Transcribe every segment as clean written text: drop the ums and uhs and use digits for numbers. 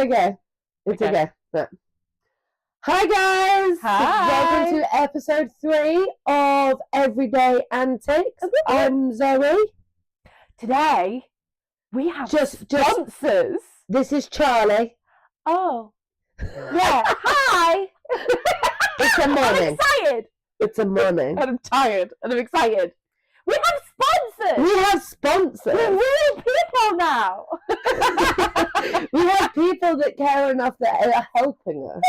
Okay. It's okay. But... Hi guys! Hi! Welcome to episode 3 of Everyday Antics. I'm Zoe. Today, we have sponsors. This is Charlie. Oh. Yeah. Hi! It's a morning. I'm excited. It's a morning. And I'm tired. And I'm excited. We have sponsors! We have sponsors! We're real people now! We have people that care enough that are helping us.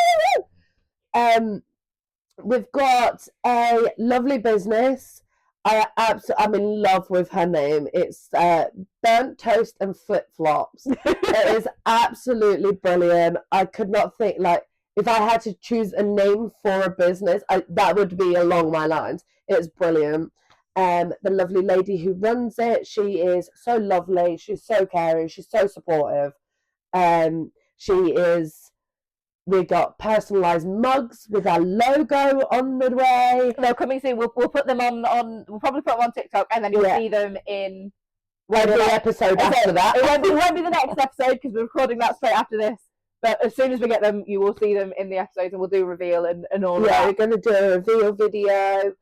We've got a lovely business. I'm in love with her name. It's Burnt Toast and Flip Flops. It is absolutely brilliant. I could not think, like, if I had to choose a name for a business, that would be along my lines. It's brilliant. The lovely lady who runs it, she is so lovely. She's so caring. She's so supportive. We got personalised mugs with our logo on the way. They're coming soon. We'll put them on. We'll probably put them on TikTok, and then you'll see them in. The episode after that. It won't be the next episode because we're recording that straight after this. But as soon as we get them, you will see them in the episodes, and we'll do a reveal and all that. Yeah, we're going to do a reveal video,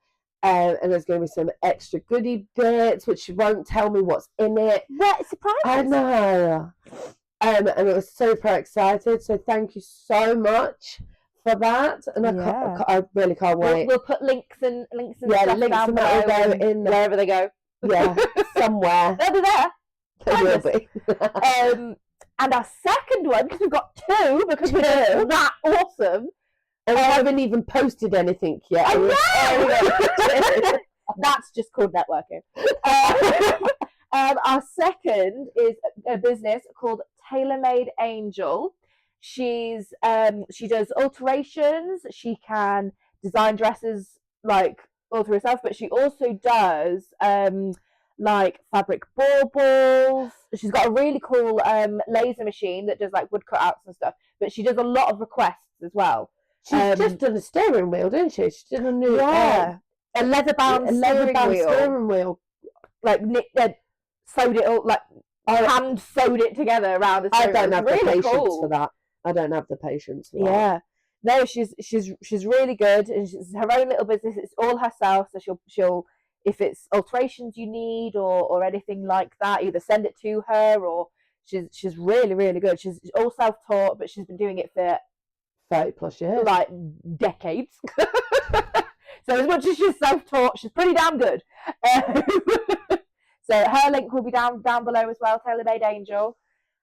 and there's going to be some extra goodie bits, which she won't tell me what's in it. What surprise! I know. And I was super excited, so thank you so much for that. And I really can't wait. We'll put links and links stuff and down that will below go in there. Wherever they go. Yeah, somewhere. They'll be there. They will be. And our second one, because we've got two, because we're that awesome. And we haven't even posted anything yet. I know! That's just called networking. Our second is a business called Tailor-Made Angel. She does alterations. She can design dresses like all to herself, but she also does like fabric baubles. She's got a really cool laser machine that does like wood cutouts and stuff. But she does a lot of requests as well. She's just done a steering wheel, didn't she? She's done a new a leather-bound steering wheel. Like sewed it all, like hand sewed it together around the steering wheel. I don't have the patience for that. I don't have the patience for that. Yeah. No, she's really good, and she's her own little business. It's all herself, so she'll if it's alterations you need or anything like that, either send it to her, or she's really, really good. She's all self-taught, but she's been doing it for 30 plus years, like decades. So as much as she's self-taught, she's pretty damn good. So her link will be down below as well, Tailor-Made Angel.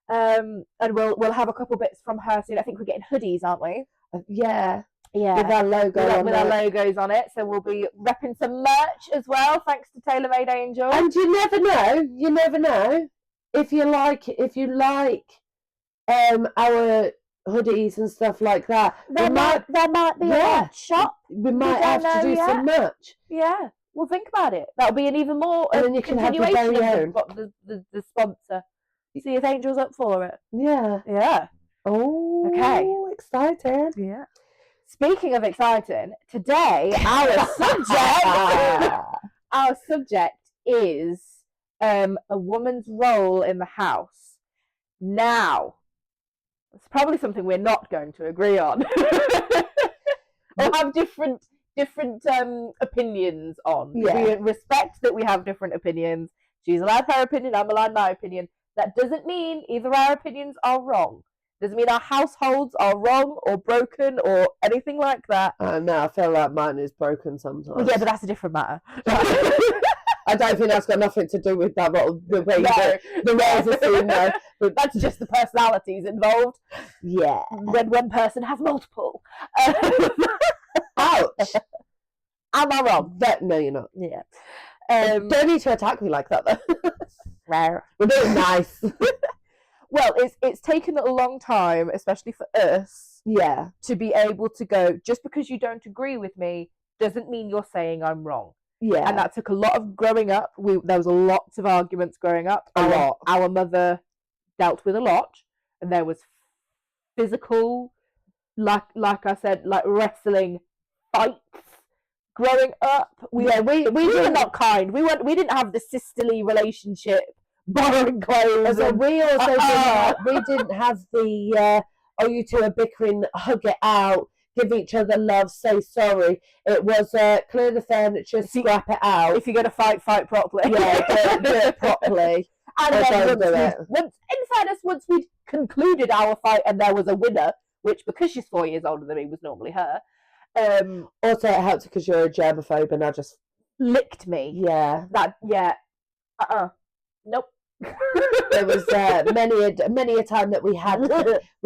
And we'll have a couple bits from her soon. I think we're getting hoodies, aren't we? Yeah. With our logo with our logos on it. So we'll be repping some merch as well, thanks to Tailor-Made Angel. And you never know if you like our hoodies and stuff like that. There might be a merch shop. We might have to do some merch. Yeah. Well, think about it. That'll be an even more and then you can have your very own. The sponsor. See if Angel's up for it. Yeah. Yeah. Oh. Okay. Excited. Yeah. Speaking of exciting, today our subject is a woman's role in the house. Now, it's probably something we're not going to agree on, or have different opinions on. Yeah. We respect that we have different opinions. She's allowed her opinion, I'm allowed my opinion. That doesn't mean either our opinions are wrong. Doesn't mean our households are wrong or broken or anything like that. No, I feel like mine is broken sometimes. Well, yeah, but that's a different matter. I don't think that's got nothing to do with that. The way the roles are seen there. But that's just the personalities involved. Yeah. When one person has multiple. Ouch. Am I wrong? No, you're not. Yeah. Don't need to attack me like that, though. Rare. We're doing nice. Well, it's taken a long time, especially for us, to be able to go, just because you don't agree with me doesn't mean you're saying I'm wrong. Yeah. And that took a lot of growing up. There was lots of arguments growing up. Our mother dealt with a lot, and there was physical, like I said, like wrestling fights growing up. We were not kind. We didn't have the sisterly relationship, borrowing clothes. And we also didn't have the oh, you two are bickering, hug it out, give each other love, say sorry. It was clear the furniture, scrap it out. If you're going to fight properly. Yeah, do it properly. And then in fairness, once we'd concluded our fight and there was a winner, which because she's 4 years older than me was normally her. Also, it helps because you're a germaphobe and I just licked me. Yeah. Nope. There was many a time that we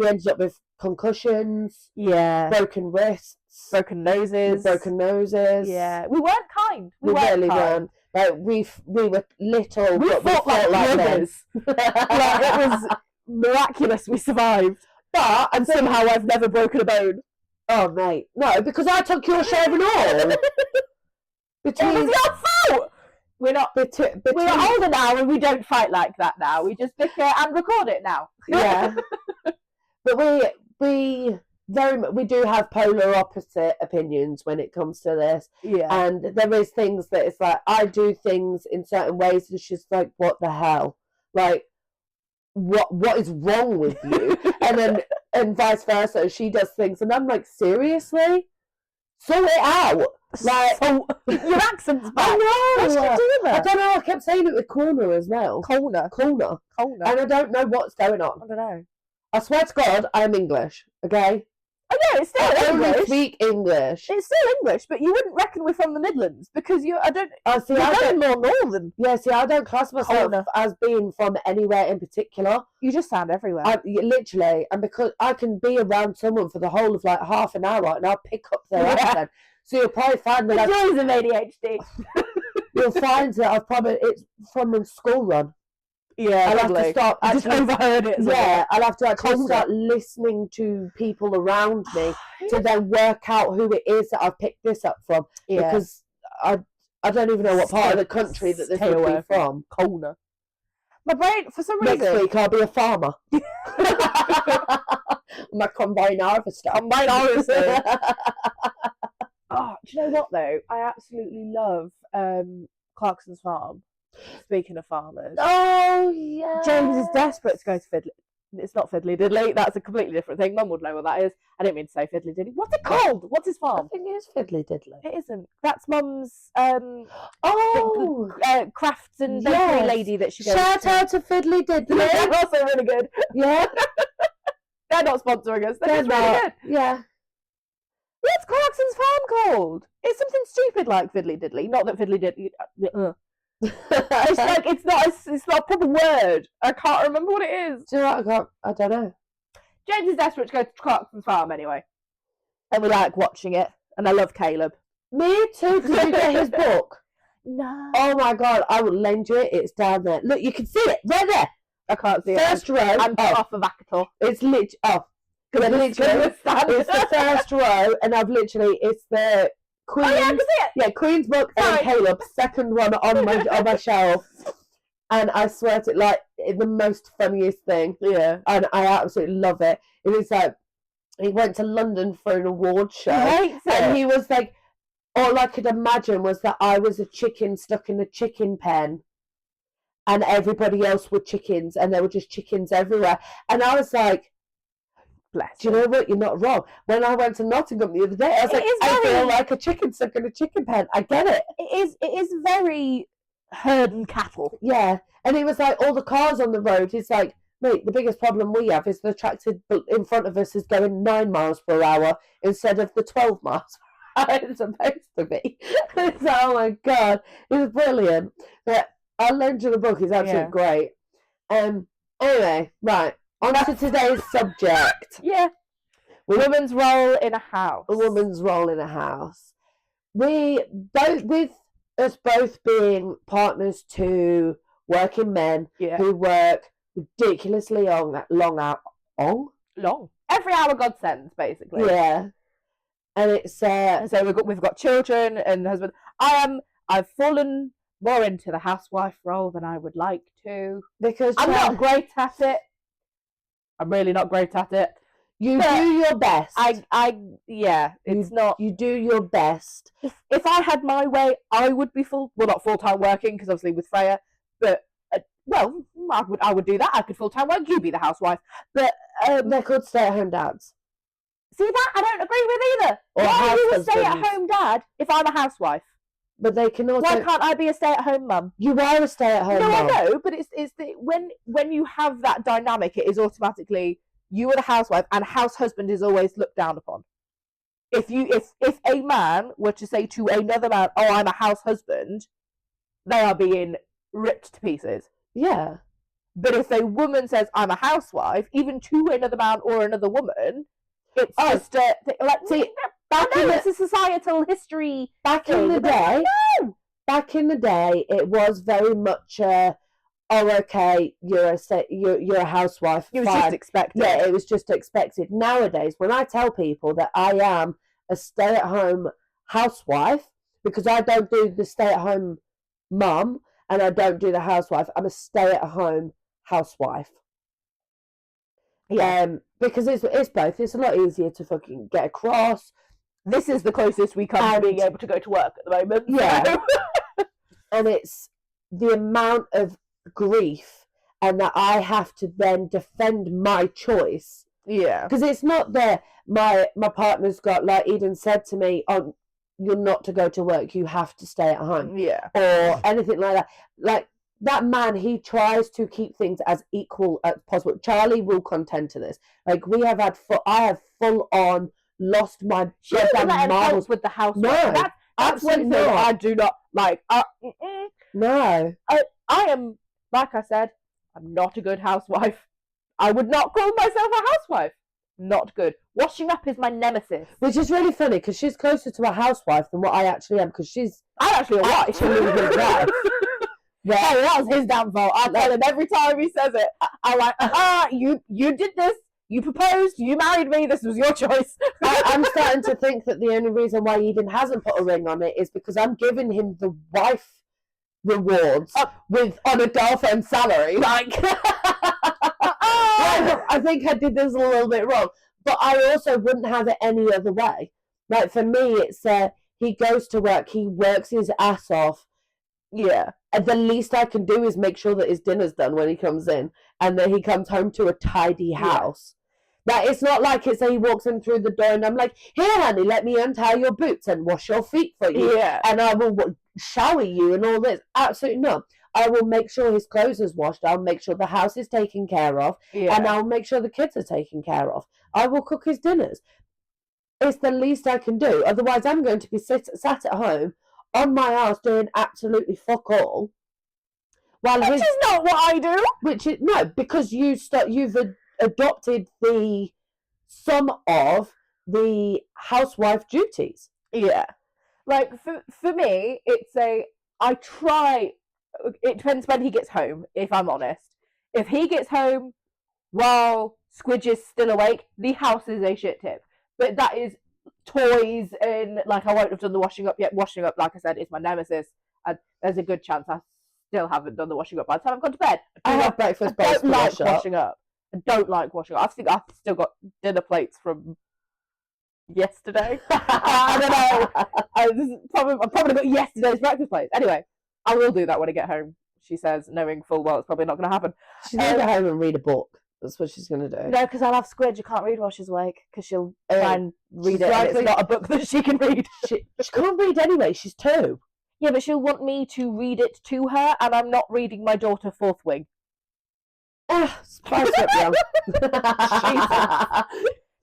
ended up with concussions, broken wrists, broken noses. Yeah, we weren't kind. We really weren't. Like we were little. We fought like brothers. Like, it was miraculous we survived. And somehow I've never broken a bone. Oh mate, no, because I took your shaving all. It was your fault. We're not older now and we don't fight like that now. We just bicker and record it now. Yeah. But we do have polar opposite opinions when it comes to this. Yeah. And there is things that it's like I do things in certain ways and she's like, what the hell? Like what is wrong with you? and vice versa. She does things and I'm like, seriously? Sort it out. Like, your accent's back. I know. What's she doing? I don't know. I kept saying it with corner as well. Corner. And I don't know what's going on. I don't know. I swear to God, I'm English. Okay. Oh yeah, it's still English. I only speak English. It's still English, but you wouldn't reckon we're from the Midlands because I don't more northern. Yeah, see, I don't class myself as being from anywhere in particular. You just sound everywhere. Literally, and because I can be around someone for the whole of like half an hour and I'll pick up their accent. So you'll probably find that the joys of ADHD. You'll find that it's from a school run. Yeah, I'll have to start. I just overheard it. Yeah, I'll have to actually start listening to people around me to then work out who it is that I've picked this up from. Yeah. Because I don't even know what part of the country that this would be from. Corner. My brain, for some reason. Next week I'll be a farmer. My combine harvester. Oh, do you know what though? I absolutely love Clarkson's farm. Speaking of farmers. Oh, yeah. James is desperate to go to Fiddly. It's not Fiddly Diddly. That's a completely different thing. Mum would know what that is. I didn't mean to say Fiddly Diddly. What's it called? What's his farm? I think it is Fiddly Diddly. It isn't. That's Mum's crafts and bakery lady that she goes Shout out to Fiddly Diddly. They're also really good. Yeah. They're not sponsoring us. They're just really good. Yeah. What's Clarkson's farm called? It's something stupid like Fiddly Diddly. Not that Fiddly Diddly. It's like it's not a proper word. I can't remember what it is. Do you know what? I don't know. James is desperate to go to Clarkson's farm anyway, and we like watching it. And I love Caleb. Me too. Did you get his book? No. Oh my God! I will lend you it. It's down there. Look, you can see it right there. I can't see first it. Row. I'm off of Akator. It's off. Because it's the first row, and it's the Queen's. Oh yeah, I can see it. Yeah, Queen's book and Caleb, second one on my shelf. And I swear to like the most funniest thing. Yeah. And I absolutely love it. It was like he went to London for an award show. And he was like, all I could imagine was that I was a chicken stuck in a chicken pen. And everybody else were chickens, and there were just chickens everywhere. And I was like, bless. Do you know what? You're not wrong. When I went to Nottingham the other day, I was like, I feel like a chicken stuck in a chicken pen. I get it. It is very herd and cattle. Yeah. And he was like, all the cars on the road, he's like, mate, the biggest problem we have is the tractor in front of us is going 9 miles per hour instead of the 12 miles per hour it's supposed to be. It's like, oh my God. It was brilliant. But I'll lend you the book. It's absolutely great. Anyway, right. On to today's subject. Yeah. Women's role in a house. A woman's role in a house. With us both being partners to working men who work ridiculously long. Every hour God sends, basically. Yeah. And it's so we've got children and husband. I've fallen more into the housewife role than I would like to. Because I'm not great at it. I'm really not great at it. You do your best. You do your best. If I had my way, I would be not full-time working, because obviously with Freya, but well, I would do that. I could full-time work, you be the housewife. But they're called stay-at-home dads. see, that I don't agree with either. Or Why are you a husbands. stay-at-home dad if I'm a housewife? But they can also. Why can't I be a stay-at-home mum? You are a stay-at-home No, mum. I know, but it's the when you have that dynamic, it is automatically you are the housewife, and house husband is always looked down upon. If a man were to say to another man, "Oh, I'm a house husband," they are being ripped to pieces. Yeah. But if a woman says, "I'm a housewife," even to another man or another woman, it's just like, see, it's a societal history. Back in the day, it was very much okay, you're a housewife. It was just expected. Yeah, it was just expected. Nowadays, when I tell people that I am a stay-at-home housewife, because I don't do the stay-at-home mum and I don't do the housewife, I'm a stay-at-home housewife. Yeah. Because it's both. It's a lot easier to fucking get across. This is the closest we come to being able to go to work at the moment. Yeah. So. And it's the amount of grief and that I have to then defend my choice. Yeah. Because it's not that my partner's got, like Eden said to me, "Oh, you're not to go to work, you have to stay at home." Yeah. Or anything like that. Like, that man, he tries to keep things as equal as possible. Charlie will contend to this. Like, I have full on lost my marbles with the house. No, that's one thing I do not like. No, I am, like I said, I'm not a good housewife. I would not call myself a housewife. Not good. Washing up is my nemesis. Which is really funny because she's closer to a housewife than what I actually am. Because I'm actually a wife. His wife. Yeah, that was his downfall. I tell him every time he says it. I'm like, you did this. You proposed. You married me. This was your choice. I'm starting to think that the only reason why Eden hasn't put a ring on it is because I'm giving him the wife rewards on a girlfriend salary. Like, I think I did this a little bit wrong, but I also wouldn't have it any other way. Like, for me, it's he goes to work, he works his ass off. Yeah, and the least I can do is make sure that his dinner's done when he comes in, and that he comes home to a tidy house. That it's not like it's he walks in through the door and I'm like, "Here, honey, let me untie your boots and wash your feet for you, and I will shower you and all this." Absolutely not. I will make sure his clothes is washed. I'll make sure the house is taken care of, and I'll make sure the kids are taken care of. I will cook his dinners. It's the least I can do. Otherwise, I'm going to be sat at home on my ass doing absolutely fuck all. Which is not what I do. No, because you've adopted some of the housewife duties. Yeah. Like, for me, it's I try. It depends when he gets home, if I'm honest. If he gets home while Squidge is still awake, the house is a shit tip. But that is toys and, like, I won't have done the washing up yet. Washing up, like I said, is my nemesis. And there's a good chance I still haven't done the washing up by the time I've gone to bed. I have breakfast bowls. I don't like washing up. I don't like washing up. I think I've still got dinner plates from yesterday. I don't know. I've probably got yesterday's breakfast plates. Anyway, I will do that when I get home, she says, knowing full well it's probably not going to happen. She's going to go home and read a book. That's what she's going to do. No, because I'll have Squidge. You can't read while she's awake because she'll try and read it, and it's not a book that she can read. She can't read anyway. She's 2. Yeah, but she'll want me to read it to her, and I'm not reading my daughter Fourth Wing. Spice up, young.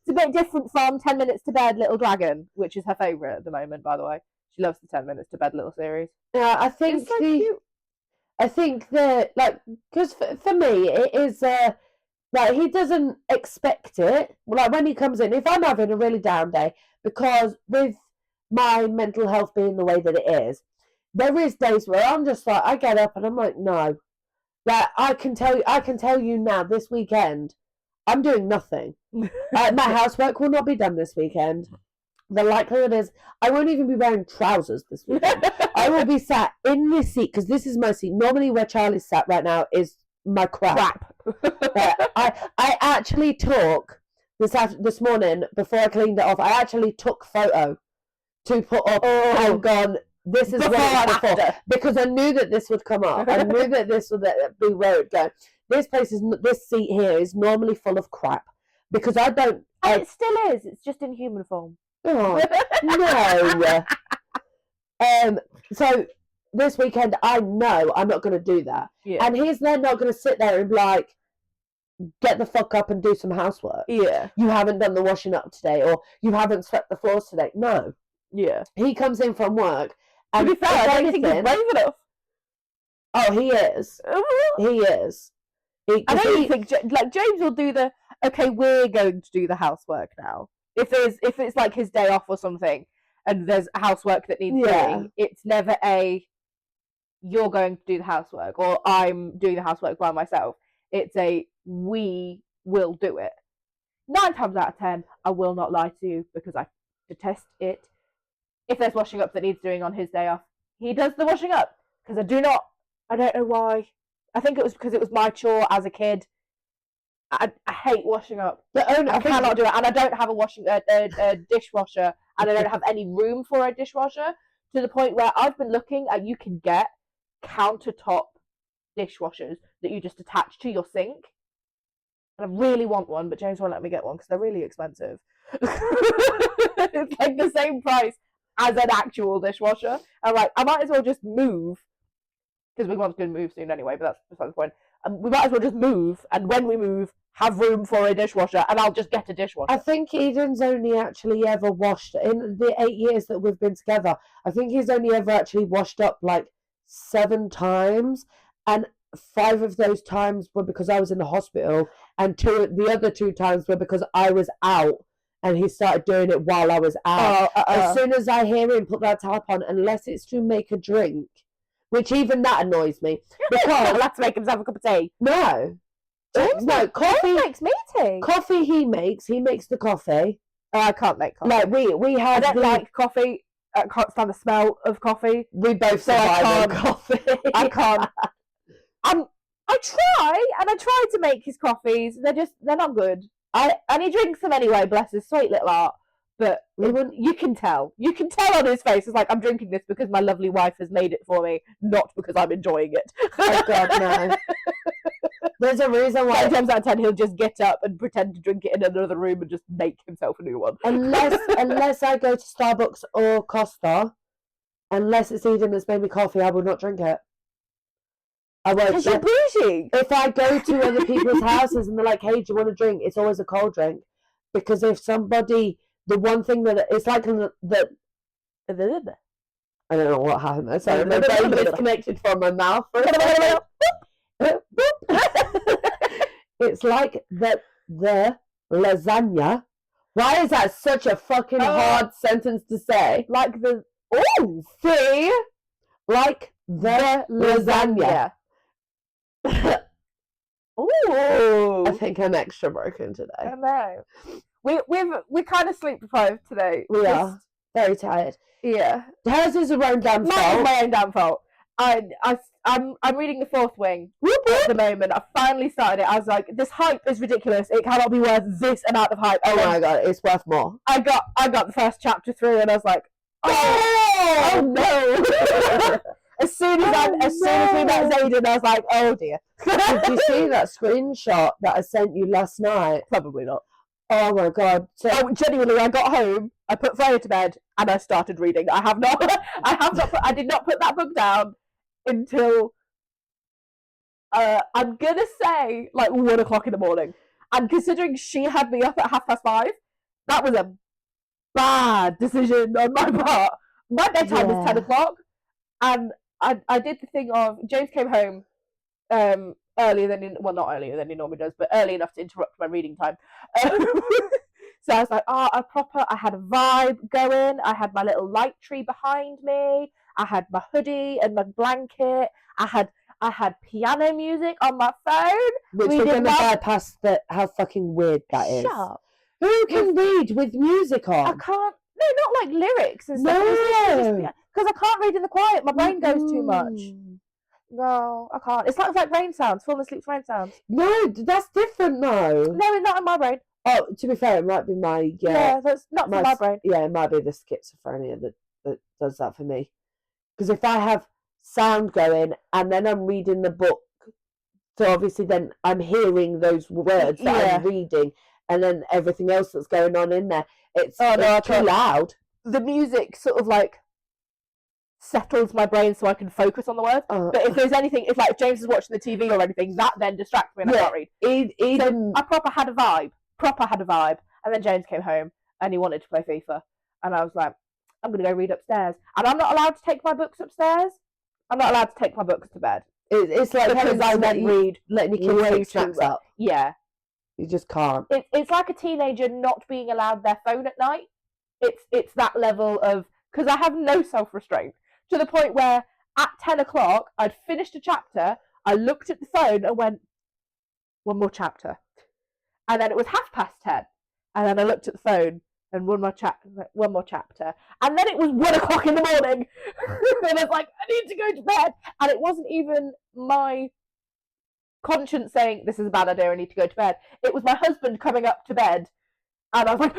It's a bit different from 10 Minutes to Bed, Little Dragon, which is her favourite at the moment, by the way. She loves the 10 Minutes to Bed little series. Yeah, I think it's so cute. I think that, like, because for me, it is, like, he doesn't expect it. Like, when he comes in, if I'm having a really down day, because with my mental health being the way that it is, there is days where I'm just like, I get up and I'm like, no. Like, I can tell you now, this weekend, I'm doing nothing. My housework will not be done this weekend. The likelihood is I won't even be wearing trousers this weekend. I will be sat in this seat, because this is my seat. Normally where Charlie's sat right now is my crap. I actually took, this morning, before I cleaned it off, I actually took photo to put up and gone, this is Before what and it's before. after. Because I knew that this would come up. I knew that this would be where it would go. This seat here is normally full of crap. Because I don't... And it still is. It's just in human form. Oh, no. So this weekend, I know I'm not going to do that. Yeah. And he's then not going to sit there and be like, get the fuck up and do some housework. Yeah. You haven't done the washing up today, or you haven't swept the floors today. No. Yeah. He comes in from work. And to be fair, I don't think he's brave enough. Oh, he is. He is. I don't think like James will do the okay. We're going to do the housework now. If it's like his day off or something, and there's housework that needs doing, it's never a you're going to do the housework or I'm doing the housework by myself. It's a we will do it. 9 times out of 10, I will not lie to you because I detest it. If there's washing up that needs doing on his day off, he does the washing up because I don't know why. I think it was because it was my chore as a kid. I hate washing up. I cannot do it, and I don't have a dishwasher, and I don't have any room for a dishwasher. To the point where I've been looking at, you can get countertop dishwashers that you just attach to your sink, and I really want one, but James won't let me get one because they're really expensive. It's like the same price as an actual dishwasher. I'm like, I might as well just move because we want to move soon anyway. But that's beside the point. We might as well just move, and when we move, have room for a dishwasher, and I'll just get a dishwasher. I think Eden's only actually ever washed, in the 8 years that we've been together, I think he's only ever actually washed up like 7 times, and 5 of those times were because I was in the hospital, and the other 2 times were because I was out, and he started doing it while I was out. As soon as I hear him put that tap on, unless it's to make a drink, which even that annoys me. Because I'll have to make himself a cup of tea. No. No, coffee makes me tea. Coffee he makes the coffee. Oh, I can't make coffee. Like we have I don't like coffee. I can't stand the smell of coffee. We both survive on coffee. I can't. I try to make his coffees. They're not good. And he drinks them anyway, bless his sweet little heart. But you can tell on his face. It's like, I'm drinking this because my lovely wife has made it for me, not because I'm enjoying it. Oh God, no. There's a reason why 9 times out of 10 he'll just get up and pretend to drink it in another room and just make himself a new one. Unless I go to Starbucks or Costa, unless it's Eden that's made me coffee, I will not drink it. I won't. Because you're bougie. If I go to other people's houses and they're like, hey, do you want a drink? It's always a cold drink. Because if somebody, the one thing that, it's like that, I don't know what happened there. Sorry, my brain disconnected from my mouth. It's like the lasagna. Why is that such a fucking hard sentence to say? Like the see, like the lasagna. Oh, I think I'm extra broken today. I know. We're kind of sleep deprived today. We are very tired. Yeah, hers is her own damn fault. My own damn fault. I'm reading The Fourth Wing at the moment. I finally started it. I was like, this hype is ridiculous. It cannot be worth this amount of hype. Oh my God, it's worth more. I got the first chapter through and I was like, oh no. As soon as we met Zayden, I was like, oh dear. Did you see that screenshot that I sent you last night? Probably not. Oh my God. So, genuinely, I got home, I put Freya to bed, and I started reading. I did not put that book down until I'm gonna say like 1 o'clock in the morning. And considering she had me up at 5:30, that was a bad decision on my part. My bedtime is 10 o'clock, and I did the thing of James came home earlier than not earlier than he normally does, but early enough to interrupt my reading time. So I was like, I had a vibe going. I had my little light tree behind me. I had my hoodie and my blanket. I had piano music on my phone. Which we're going to bypass how fucking weird that is. Shut up. Who can read with music on? I can't. No, not like lyrics and stuff. No. Because I can't read in the quiet. My brain goes too much. No, I can't. It's like rain sounds. Falling asleep to rain sounds. No, that's different though. No, it's not in my brain. Oh, to be fair, it might be my... Yeah, that's not for my brain. Yeah, it might be the schizophrenia that does that for me. Because if I have sound going and then I'm reading the book, so obviously then I'm hearing those words that I'm reading, and then everything else that's going on in there. It's too loud. The music sort of like settles my brain so I can focus on the words. But if there's anything, if like James is watching the TV or anything, that then distracts me and I can't read. So I proper had a vibe. And then James came home and he wanted to play FIFA. And I was like, I'm going to go read upstairs. And I'm not allowed to take my books upstairs. I'm not allowed to take my books to bed. It's like because I then read letting your kids take snacks up. Yeah. You just can't. It's like a teenager not being allowed their phone at night. It's that level of, because I have no self-restraint, to the point where at 10 o'clock I'd finished a chapter, I looked at the phone and went, one more chapter. And then it was 10:30. And then I looked at the phone and one more chapter. And then it was 1 o'clock in the morning. And I was like, I need to go to bed. And it wasn't even my conscience saying, this is a bad idea, I need to go to bed. It was my husband coming up to bed. And I was like,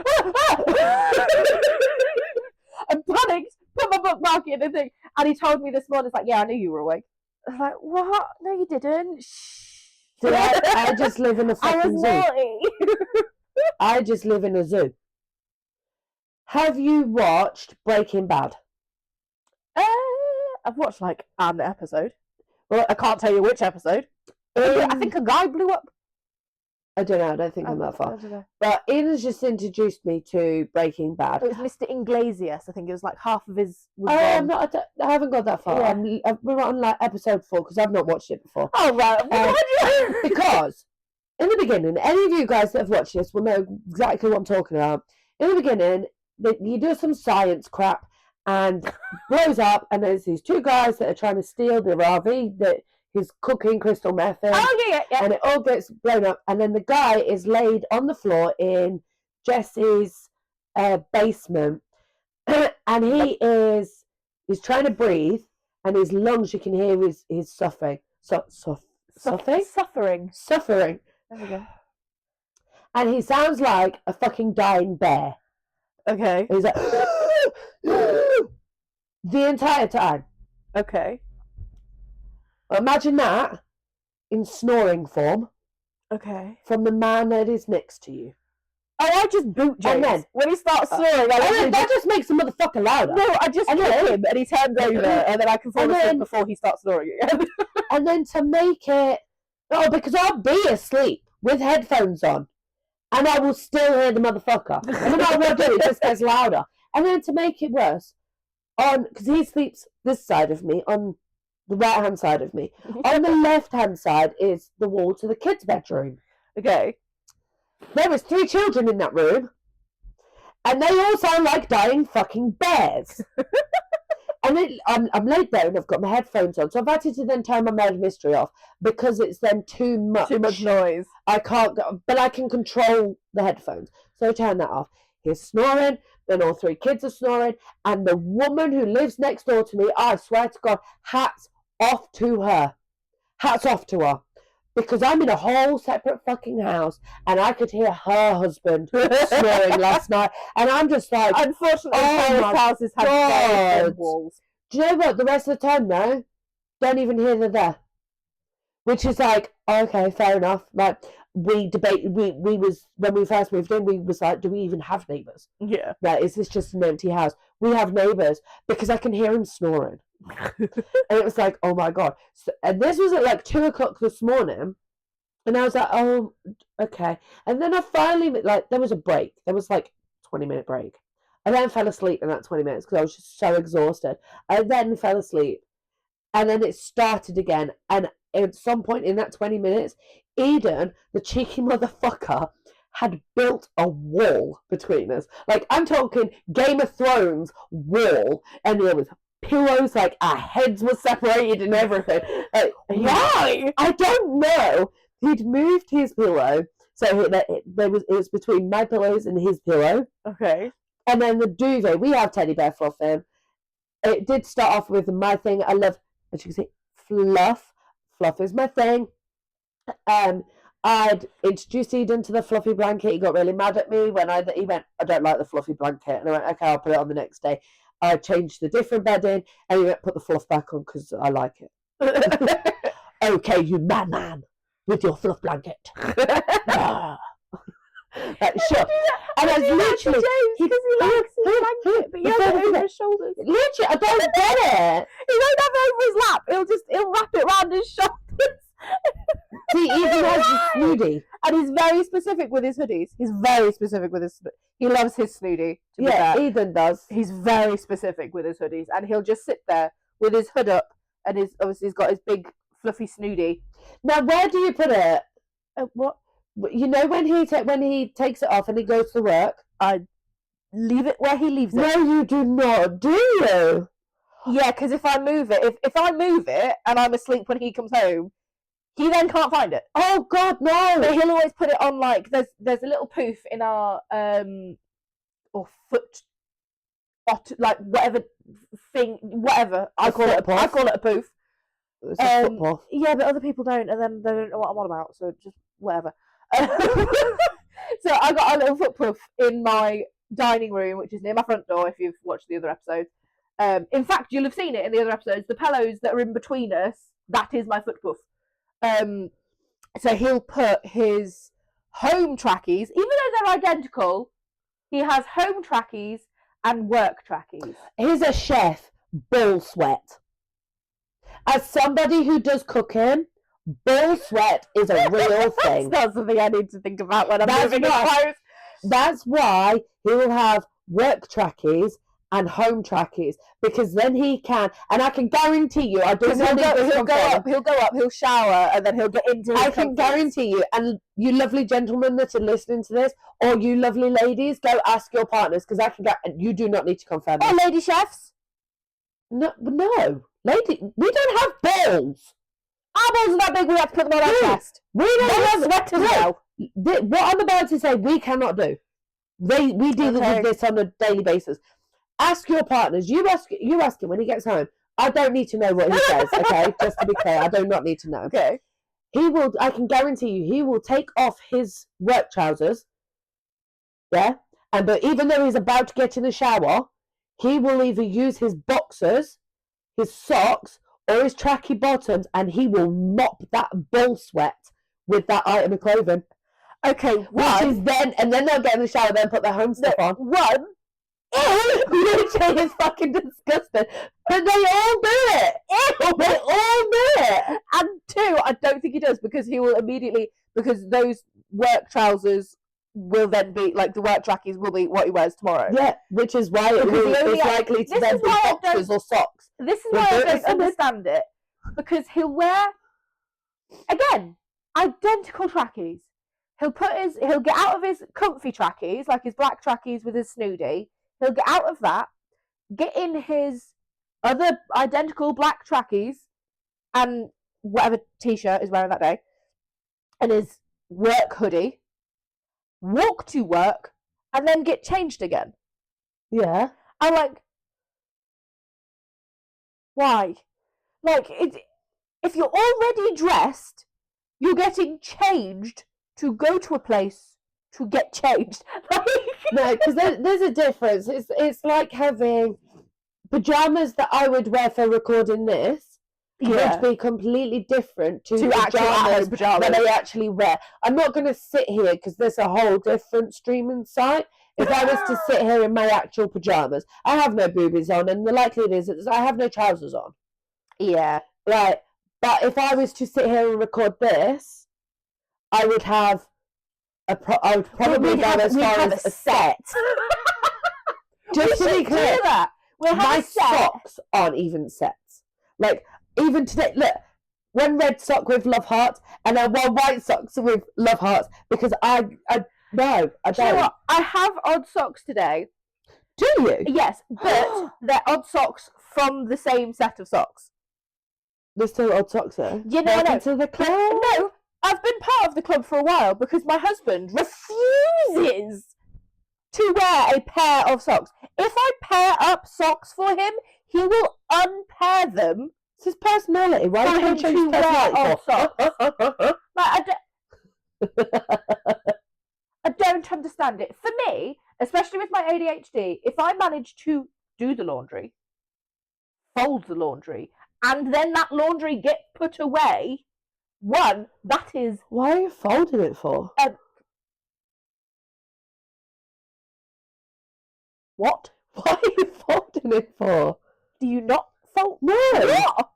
I panicked, put my bookmark in and thing. And he told me this morning, it's like, yeah, I knew you were awake. I was like, what? No, you didn't. Shh. So I just live in a fucking zoo. Naughty. I just live in a zoo. Have you watched Breaking Bad? I've watched like an episode. Well, I can't tell you which episode. I think a guy blew up. I don't know. I don't think I'm that far. But Ian has just introduced me to Breaking Bad. It was Mr. Iglesias. I think it was like half of his. I haven't got that far. Yeah. We're on like episode 4 because I've not watched it before. Oh right. Because in the beginning, any of you guys that have watched this will know exactly what I'm talking about. In the beginning, you do some science crap and blows up, and there's these 2 guys that are trying to steal the RV that he's cooking crystal meth in. Oh, yeah. And it all gets blown up, and then the guy is laid on the floor in Jesse's basement, and he's trying to breathe, and his lungs, you can hear his suffering. Suffering. There we go. And he sounds like a fucking dying bear. Okay. And he's like, the entire time. Okay. Imagine that in snoring form. Okay. From the man that is next to you. Oh, I just boot James. And then when he starts snoring, that just makes the motherfucker louder. No, I just kick him and he turns over and then I can fall asleep before he starts snoring again. And then to make it... Oh, because I'll be asleep with headphones on and I will still hear the motherfucker. And no matter what I do, it just gets louder. And then to make it worse, because he sleeps this side of me, on the right-hand side of me. On the left-hand side is the wall to the kids' bedroom. Okay. There was 3 children in that room, and they all sound like dying fucking bears. And I'm laid there, and I've got my headphones on, so I've had to then turn my murder mystery off, because it's then too much. Too much noise. I can't go, but I can control the headphones. So I turn that off. He's snoring, then all 3 kids are snoring, and the woman who lives next door to me, I swear to God, hats off to her. Hats off to her. Because I'm in a whole separate fucking house, and I could hear her husband snoring last night, and I'm just like, unfortunately, most houses have walls. Do you know what? The rest of the time, no, don't even hear they're there. Which is like, okay, fair enough. Like, we debate. We was, when we first moved in, we was like, do we even have neighbours? Yeah. Like, is this just an empty house? We have neighbours because I can hear him snoring. And it was like, oh my God. So, and this was at like 2 o'clock this morning, and I was like, oh, okay. And then I finally, like, there was a break. There was like 20-minute break. I then fell asleep in that 20 minutes because I was just so exhausted. I then fell asleep, and then it started again. And at some point in that 20 minutes, Eden, the cheeky motherfucker, had built a wall between us. Like, I'm talking Game of Thrones wall, and there was pillows, like our heads were separated and everything. Like, why? I don't know. He'd moved his pillow, so it was between my pillows and his pillow. Okay. And then the duvet, we have teddy bear fluffing. It did start off with my thing. I love, as you can see, fluff. Fluff is my thing. I'd introduced Eden to the fluffy blanket. He got really mad at me when he went, I don't like the fluffy blanket. And I went, okay, I'll put it on the next day. I changed the different bedding, and he went, put the fluff back on because I like it. Okay, you man, with your fluff blanket. Sure. And I was literally, because he likes his blanket, but he has it over his shoulders. Literally, I don't get it. He won't have it over his lap. He'll wrap it around his shoulders. He even has his snooty. And he's very specific with his hoodies. He loves his snooty. Yeah, Ethan does. He's very specific with his hoodies, and he'll just sit there with his hood up, and obviously he's got his big fluffy snooty. Now, where do you put it? What? You know when he takes it off and he goes to work? I leave it where he leaves it. No, you do not, do you? Yeah, because if I move it, if I move it and I'm asleep when he comes home, he then can't find it. Oh God, no! But he'll always put it on like there's a little poof in our or foot, like whatever thing, whatever I call it. I call it a poof. It's a football. Yeah, but other people don't, and then they don't know what I'm on about. So just whatever. So I got a little foot puff in my dining room, which is near my front door. If you've watched the other episodes, in fact, you'll have seen it in the other episodes. The pillows that are in between us, that is my foot puff. So he'll put his home trackies, even though they're identical. He has home trackies and work trackies. He's a chef. Ball sweat. As somebody who does cooking, ball sweat is a real thing. That's not something I need to think about when I'm moving clothes. That's why he will have work trackies and home trackies, because then he can, and I can guarantee you, I don't know. He'll go up, he'll shower, and then he'll get into his can guarantee you, and you lovely gentlemen that are listening to this, or you lovely ladies, go ask your partners, because you do not need to confirm this. Or lady chefs. No, lady, we don't have balls. Our balls are that big, we have to put them on our chest. We don't have sweaters now. What I'm about to say, we cannot do. We deal with this on a daily basis. Ask your partners. You ask him when he gets home. I don't need to know what he says, okay? Just to be clear, I do not need to know. Okay. He will, I can guarantee you, he will take off his work trousers. Yeah? But even though he's about to get in the shower, he will either use his boxers, his socks, or his tracky bottoms, and he will mop that ball sweat with that item of clothing. Okay, which is then, and then they'll get in the shower, then put their home stuff on. One, literally is fucking disgusting. But they all do it. They all do it. And two, I don't think he does, because he will immediately, because those work trousers will then be, like, the work trackies will be what he wears tomorrow. Yeah, which is why it's likely to then be boxers or socks. This is why I don't understand it. Because he'll wear, again, identical trackies. He'll get out of his comfy trackies, like his black trackies with his snooty. He'll get out of that, get in his other identical black trackies and whatever t-shirt is wearing that day, and his work hoodie, walk to work, and then get changed again. Yeah. I'm like, why? Like, if you're already dressed, you're getting changed to go to a place to get changed. No, because there's a difference. It's like having pajamas that I would wear for recording this would be completely different to pajamas that I actually wear. I'm not going to sit here because there's a whole different streaming site. If I was to sit here in my actual pajamas, I have no boobies on, and the likelihood is that I have no trousers on. Yeah. Right. But if I was to sit here and record this, I would have I would probably go as far as a set. Just to be clear, my socks aren't even sets. Like, even today, look, one red sock with love hearts, and then one white socks with love hearts, because I don't. You know what? I have odd socks today. Do you? Yes, but they're odd socks from the same set of socks. There's still odd socks there? You know, to the club? No, I've been part of the club for a while because my husband refuses to wear a pair of socks. If I pair up socks for him, he will unpair them. It's his personality. Why for him to wear odd socks? Like, I don't understand it. For me, especially with my ADHD, if I manage to do the laundry, fold the laundry, and then that laundry get put away, one, that is... Why are you folding it for? What? Why are you folding it for? Do you not fold? No. What?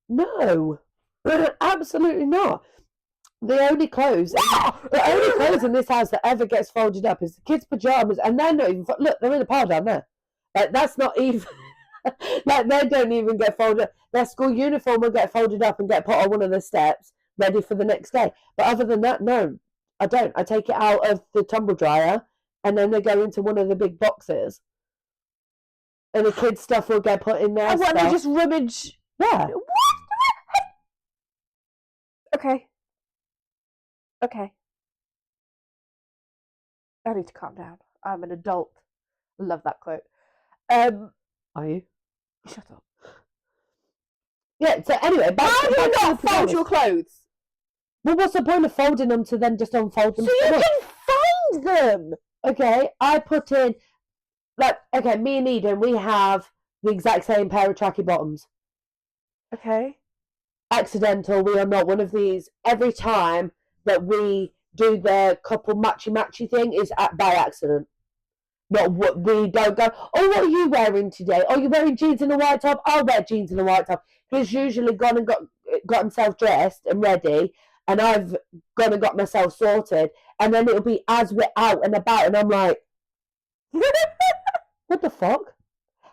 No. Absolutely not. The only clothes in this house that ever gets folded up is the kids' pajamas, and they're not even... Look, they're in a pile down there. Like, that's not even... like, they don't even get folded up. Their school uniform will get folded up and get put on one of the steps, ready for the next day. But other than that, no, I don't. I take it out of the tumble dryer, and then they go into one of the big boxes. And the kids' stuff will get put in there. And they just rummage. Yeah. What? Okay. Okay. I need to calm down. I'm an adult. Love that quote. Are you? Shut up. Yeah, so anyway, Why do you not fold your clothes? Well, what's the point of folding them to then just unfold them? So you can fold them! Okay, I put in, me and Eden, we have the exact same pair of tracky bottoms. Okay. Accidental, we are not one of these. Every time that we do the couple matchy thing is by accident. Not what we don't go, oh, what are you wearing today? Oh, you're wearing jeans and a white top? I'll wear jeans and a white top. He's usually gone and got himself dressed and ready, and I've gone and got myself sorted, and then it'll be as we're out and about, and I'm like, what the fuck?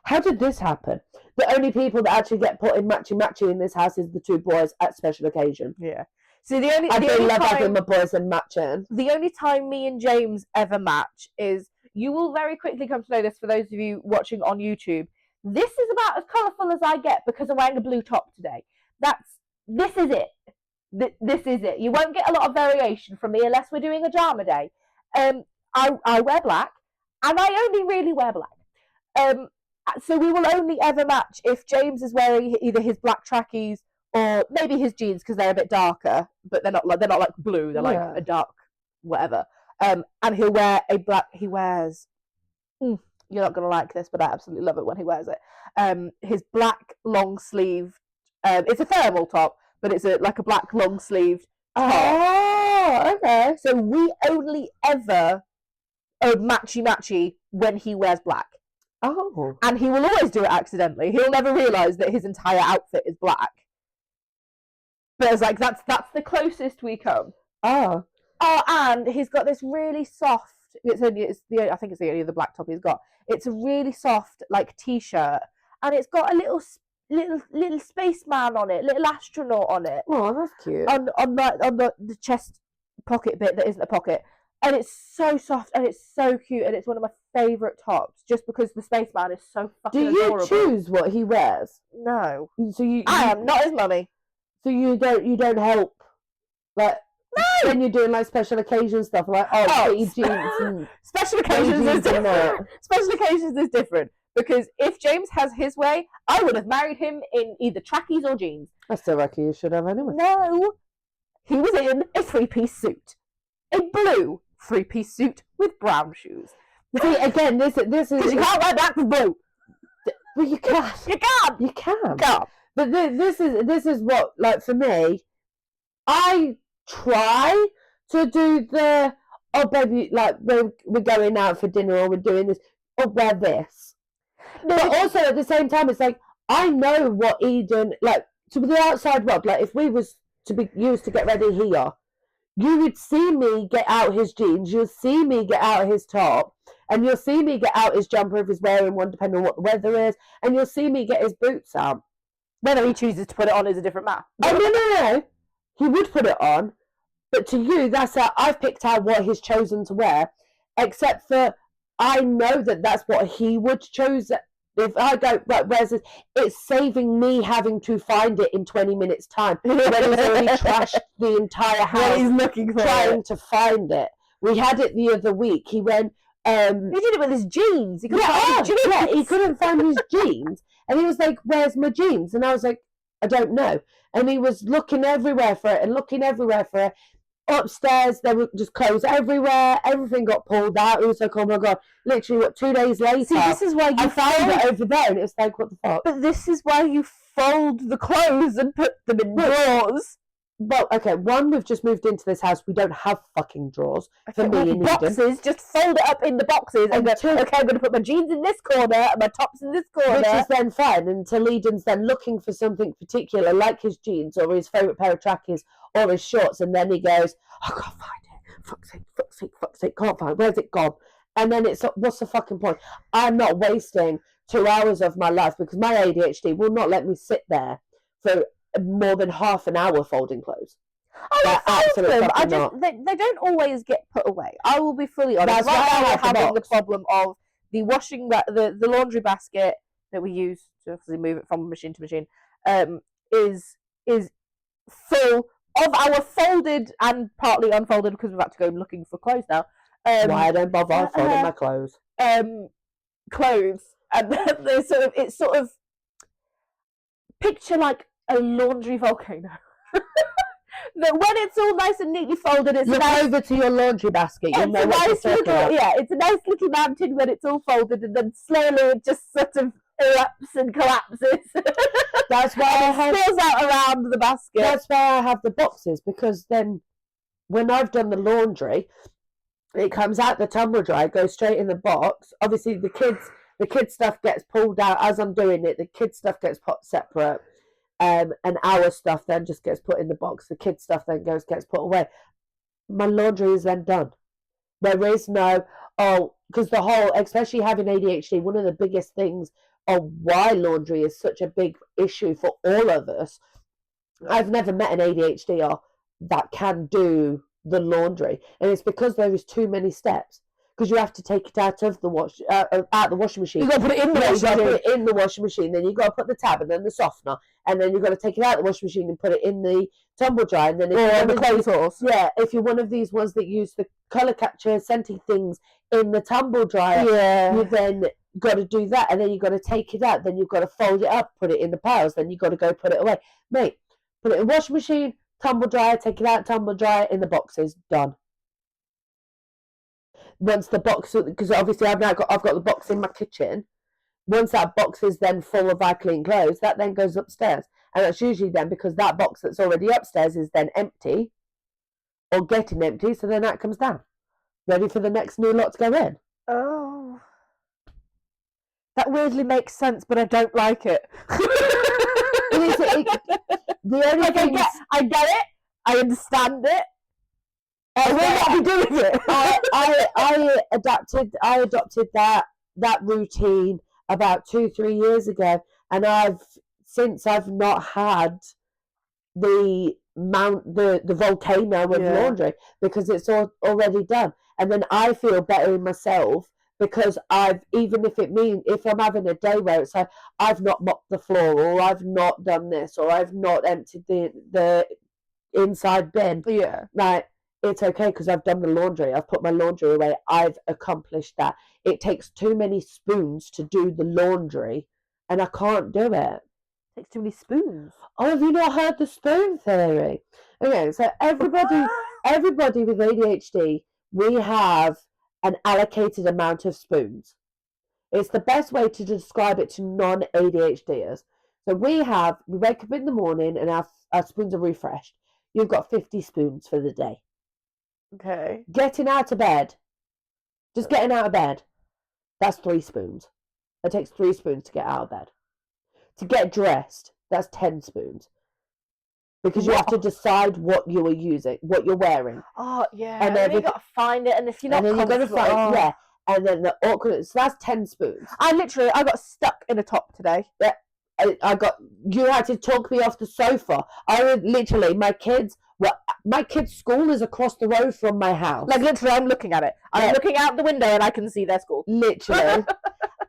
How did this happen? The only people that actually get put in matchy in this house is the two boys at special occasion. Yeah. See, I love having my boys and matching. The only time me and James ever match is, you will very quickly come to know this for those of you watching on YouTube. This is about as colourful as I get because I'm wearing a blue top today. This is it. This is it. You won't get a lot of variation from me unless we're doing a drama day. I wear black, and I only really wear black. So we will only ever match if James is wearing either his black trackies or maybe his jeans because they're a bit darker, but they're not like blue. They're like a dark whatever. And he'll wear a black. He wears. You're not gonna like this, but I absolutely love it when he wears it. His black long sleeved. It's a thermal top, but it's like a black long sleeved top. Oh, okay. So we only ever matchy when he wears black. Oh. And he will always do it accidentally. He'll never realise that his entire outfit is black. But it's like that's the closest we come. Oh. Oh, and he's got this really soft. I think it's the only other black top he's got. It's a really soft like t-shirt, and it's got a little spaceman on it, little astronaut on it. Oh, that's cute. On the chest pocket bit that isn't a pocket, and it's so soft and it's so cute, and it's one of my favourite tops just because the spaceman is so fucking adorable. Do you choose what he wears? No. So I am not his mummy. So you don't help, like. No! When you're doing like special occasion stuff, like jeans and special occasions is different. Special occasions is different because if James has his way, I would have married him in either trackies or jeans. I still reckon you should have anyway. No, he was in a 3-piece suit, a blue 3-piece suit with brown shoes. See, again, this is you can't wear black with blue. Well, you can. You can. But this is what, like, for me, I try to do the baby, like we're going out for dinner or we're doing this, or wear this. No, but also at the same time, it's like I know what Eden like to the outside world. Like if we was to be used to get ready here, you would see me get out his jeans, you'll see me get out his top, and you'll see me get out his jumper if he's wearing one, depending on what the weather is, and you'll see me get his boots out. Whether he chooses to put it on is a different matter. Oh no. He would put it on, but to you, I've picked out what he's chosen to wear, except for I know that that's what he would choose. If I go, right, where's this? It's saving me having to find it in 20 minutes' time when he's already trashed the entire house he's looking for trying to find it. We had it the other week. He went... he did it with his jeans. He couldn't find his jeans. Yeah, he couldn't find his jeans. And he was like, where's my jeans? And I was like, I don't know. And he was looking everywhere for it and looking everywhere for it. Upstairs, there were just clothes everywhere. Everything got pulled out. It was like, oh my God. Literally, 2 days later, See, this is why you I found fold it over there, and it was like, what the fuck? But this is why you fold the clothes and put them in drawers. Well, okay, one, we've just moved into this house. We don't have fucking drawers. For me and boxes, Eden. just fold it up in the boxes and go, okay, I'm going to put my jeans in this corner and my tops in this corner. Which is then fine until Eden's then looking for something particular, like his jeans or his favourite pair of trackies or his shorts, and then he goes, I can't find it. Fuck's sake, fuck's sake, fuck's sake, can't find it. Where's it gone? And then it's, what's the fucking point? I'm not wasting 2 hours of my life because my ADHD will not let me sit there for more than half an hour folding clothes. I fold them. They don't always get put away. I will be fully honest. That's right now we're having the problem of the the laundry basket that we use to obviously move it from machine to machine is full of our folded and partly unfolded, because we've had to go looking for clothes now. Why don't bother folding my clothes? Clothes, and it's sort of picture like a laundry volcano. That when it's all nice and neatly folded, it's look over to your laundry basket. You'll know what it's a nice little mountain when it's all folded, and then slowly it just sort of erupts and collapses. That's why it spills out around the basket. That's why I have the boxes, because then when I've done the laundry, it comes out the tumble dryer, goes straight in the box. Obviously, the kids stuff gets pulled out as I'm doing it. The kids stuff gets put separate. And our stuff then just gets put in the box. The kids' stuff then gets put away. My laundry is then done. There is no, because the whole, especially having ADHD, one of the biggest things of why laundry is such a big issue for all of us. I've never met an ADHDer that can do the laundry, and it's because there is too many steps. Because you have to take it out of the washing machine. You got to put it in the washing machine. Put it in the washing machine. Then you got to put the tab and then the softener, and then you got to take it out of the washing machine and put it in the tumble dryer. And then the clothes horse. Yeah, if you're one of these ones that use the colour capture scenting things in the tumble dryer, you then got to do that, and then you got to take it out. Then you've got to fold it up, put it in the piles. Then you got to go put it away, mate. Put it in the washing machine, tumble dryer, take it out, tumble dryer, in the boxes, done. Once the box, because obviously I've got the box in my kitchen. Once that box is then full of our clean clothes, that then goes upstairs, and that's usually then because that box that's already upstairs is then empty or getting empty. So then that comes down, ready for the next new lot to go in. Oh, that weirdly makes sense, but I don't like it. The only thing I get it. I understand it. I will not be doing it. I adopted that routine about 2-3 years ago, and I've not had the volcano of laundry, because it's already done, and then I feel better in myself because if I'm having a day where it's like I've not mopped the floor, or I've not done this, or I've not emptied the inside bin, like, it's okay because I've done the laundry. I've put my laundry away. I've accomplished that. It takes too many spoons to do the laundry, and I can't do it. It takes too many spoons. Oh, have you not heard the spoon theory? Okay, so everybody with ADHD, we have an allocated amount of spoons. It's the best way to describe it to non-ADHDers. So we wake up in the morning and our spoons are refreshed. You've got 50 spoons for the day. Okay. Getting out of bed, just getting out of bed, that's 3 spoons. It takes 3 spoons to get out of bed. To get dressed, that's 10 spoons. Because you have to decide what you are using, what you're wearing. Oh, yeah. And then you've got to find it, and if you're not comfortable... And then the awkward... So that's 10 spoons. I got stuck in a top today. Yeah. You had to talk me off the sofa. My kids' school is across the road from my house. Like, literally, I'm looking at it. I'm looking out the window and I can see their school. Literally.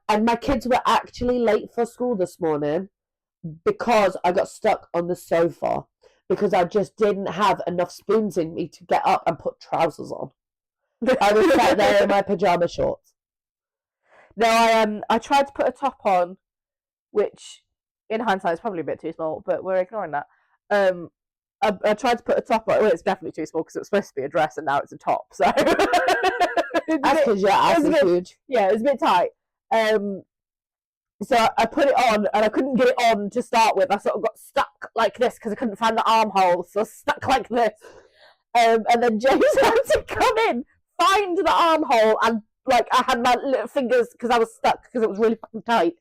And my kids were actually late for school this morning because I got stuck on the sofa, because I just didn't have enough spoons in me to get up and put trousers on. I was sat there in my pyjama shorts. No, I tried to put a top on, which in hindsight is probably a bit too small, but we're ignoring that. I tried to put a top on. Well, it's definitely too small because it was supposed to be a dress and now it's a top. So That's because your ass is huge. Yeah, it was a bit tight. So I put it on and I couldn't get it on to start with. I sort of got stuck like this because I couldn't find the armhole. So I was stuck like this. And then James had to come in, find the armhole, and like I had my little fingers because I was stuck because it was really fucking tight.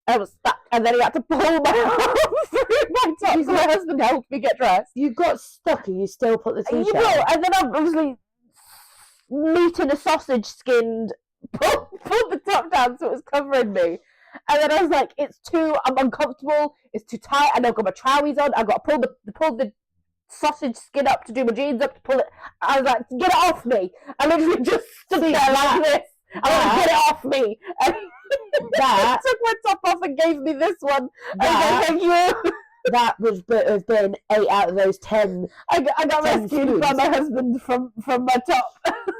I was stuck, and then he had to pull my arm through my top. So my husband helped me get dressed. You got stuck and you still put the t-shirt on. And then I obviously meat in a sausage skinned, pulled the top down so it was covering me. And then I was like, I'm uncomfortable, it's too tight, and I've got my trowies on, I've got to pull the sausage skin up to do my jeans up to pull it. I was like, get it off me. I literally just stood there like this. I was like, get it off me. And that took my top off and gave me this one. Thank you. That would have been 8 out of those 10. I got rescued by my husband from my top.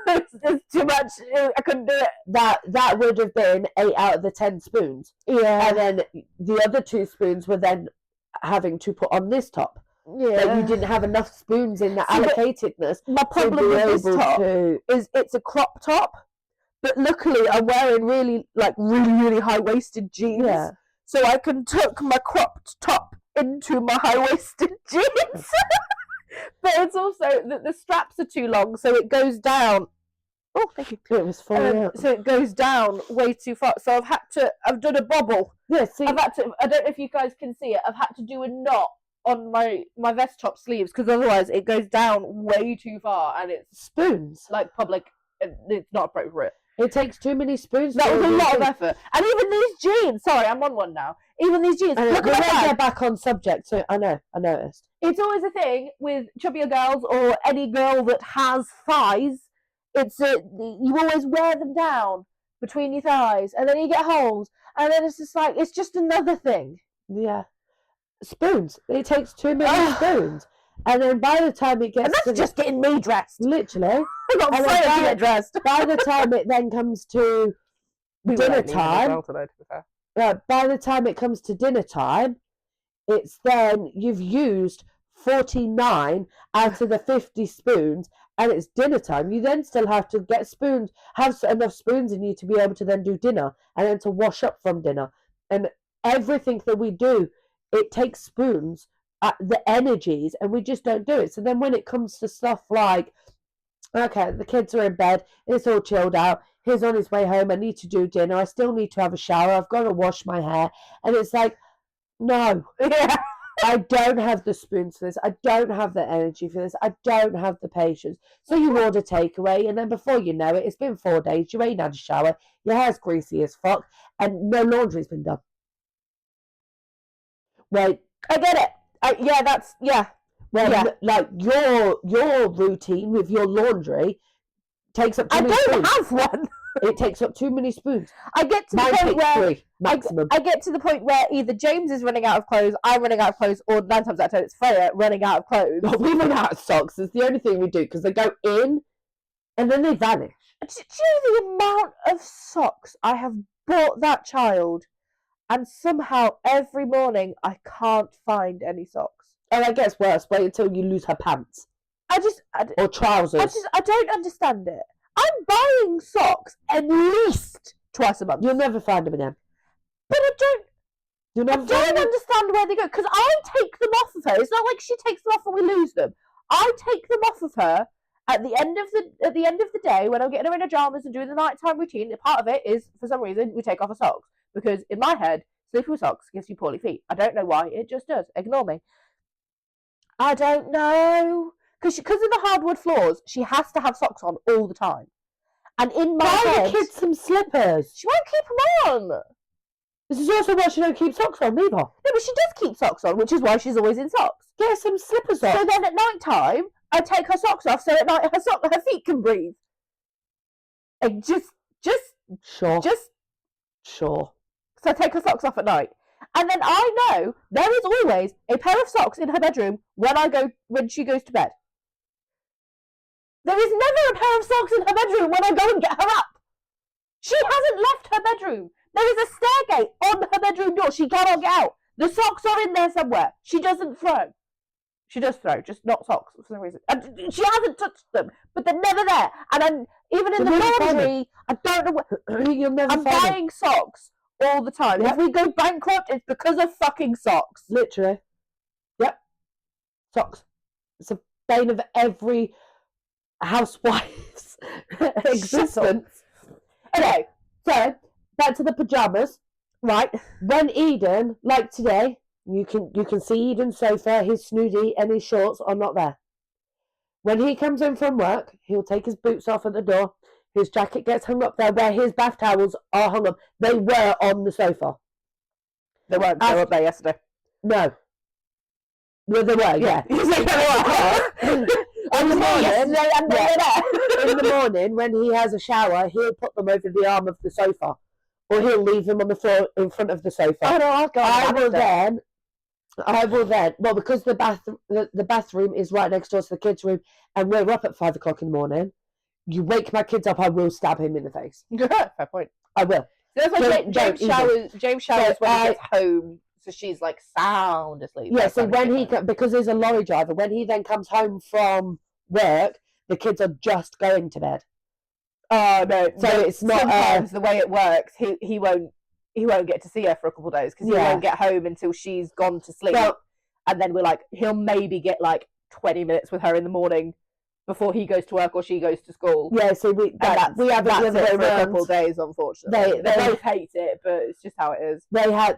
It's too much. I couldn't do it. That would have been 8 out of the 10 spoons. Yeah. And then the other 2 spoons were then having to put on this top. Yeah. But you didn't have enough spoons in the allocatedness. My problem with this top is it's a crop top. But luckily, I'm wearing really high-waisted jeans. Yeah. So I can tuck my cropped top into my high-waisted jeans. But it's also, the straps are too long, so it goes down. Oh, thank you. It was falling out. So it goes down way too far. So I've done a bobble. Yeah, see. I don't know if you guys can see it, I've had to do a knot on my vest top sleeves, because otherwise it goes down way too far, and it's spoons. Like public, it's not appropriate. It takes too many spoons. That was a lot of effort. And even these jeans, sorry, I'm on one now. Even these jeans, look at that. Get back on subject, so I noticed. It's always a thing with chubbier girls or any girl that has thighs. You always wear them down between your thighs, and then you get holes, and then it's just like, it's just another thing. Yeah. Spoons. It takes too many spoons. And then by the time it gets... And that's just getting me dressed. Literally. I'm not afraid to get dressed. By the time it then comes to dinner time... by the time it comes to dinner time, it's then you've used 49 out of the 50 spoons, and it's dinner time. You then still have to get spoons, have enough spoons in you to be able to then do dinner, and then to wash up from dinner. And everything that we do, it takes spoons, the energies, and we just don't do it. So then when it comes to stuff like, okay, the kids are in bed, it's all chilled out, he's on his way home, I need to do dinner, I still need to have a shower, I've got to wash my hair, and it's like, no, I don't have the spoons for this, I don't have the energy for this, I don't have the patience. So you order takeaway, and then before you know it, it's been 4 days, you ain't had a shower, your hair's greasy as fuck, and no laundry's been done. Wait, I get it. Well, yeah. Like your routine with your laundry takes up too many spoons. I don't have one. It takes up too many spoons. I get to the point where 3 maximum. I get to the point where either James is running out of clothes, I'm running out of clothes, or 9 times out of 10 it's Freya running out of clothes. No, we run out of socks. It's the only thing we do, because they go in and then they vanish. Do you know the amount of socks I have bought that child? And somehow every morning I can't find any socks. And it gets worse. Wait until you lose her pants. Or trousers. I don't understand it. I'm buying socks at least twice a month. You'll never find them again. But I don't understand where they go, because I take them off of her. It's not like she takes them off and we lose them. I take them off of her at the end of the day when I'm getting her in her pajamas and doing the nighttime routine. Part of it is, for some reason, we take off her socks. Because in my head, sleeping with socks gives you poorly feet. I don't know why, it just does. Ignore me. I don't know. Because of the hardwood floors, she has to have socks on all the time. And in my head... Buy the kids some slippers. She won't keep them on. This is also why she don't keep socks on either. No, but she does keep socks on, which is why she's always in socks. Get her some slippers on. So then at night time, I take her socks off so at night her feet can breathe. And Sure. So I take her socks off at night. And then I know there is always a pair of socks in her bedroom when she goes to bed. There is never a pair of socks in her bedroom when I go and get her up. She hasn't left her bedroom. There is a stairgate on her bedroom door. She cannot get out. The socks are in there somewhere. She doesn't throw. She does throw, just not socks for some reason. And she hasn't touched them, but they're never there. And then even in the laundry, I don't know what. You'll never I'm buying socks all the time. Yep. If we go bankrupt, it's because of fucking socks. Literally. Yep. Socks. It's a bane of every housewife's existence. Okay, so back to the pajamas. right. When Eden, like today, you can see Eden's sofa, his snooty and his shorts are not there. When he comes in from work, he'll take his boots off at the door. His jacket gets hung up there where his bath towels are hung up. They were on the sofa. They weren't. They were up there yesterday. No. Well, they were, yeah. In the morning, in the morning, when he has a shower, he'll put them over the arm of the sofa. Or he'll leave them on the floor in front of the sofa. Oh, no, I'll go. I will then, well, because the bathroom is right next door to the kids' room, and we're up at 5 o'clock in the morning. You wake my kids up, I will stab him in the face. Fair point. I will. That's why James showers when he gets home, so she's like sound asleep. Yeah, so when because he's a lorry driver, when he then comes home from work, the kids are just going to bed. Oh no! So it's not sometimes the way it works. He won't get to see her for a couple of days because he won't get home until she's gone to sleep. Well, and then we're like, he'll maybe get like 20 minutes with her in the morning before he goes to work or she goes to school. Yeah, so we have it the other way for a around. couple of days, unfortunately. They both hate it, but it's just how it is. They'll have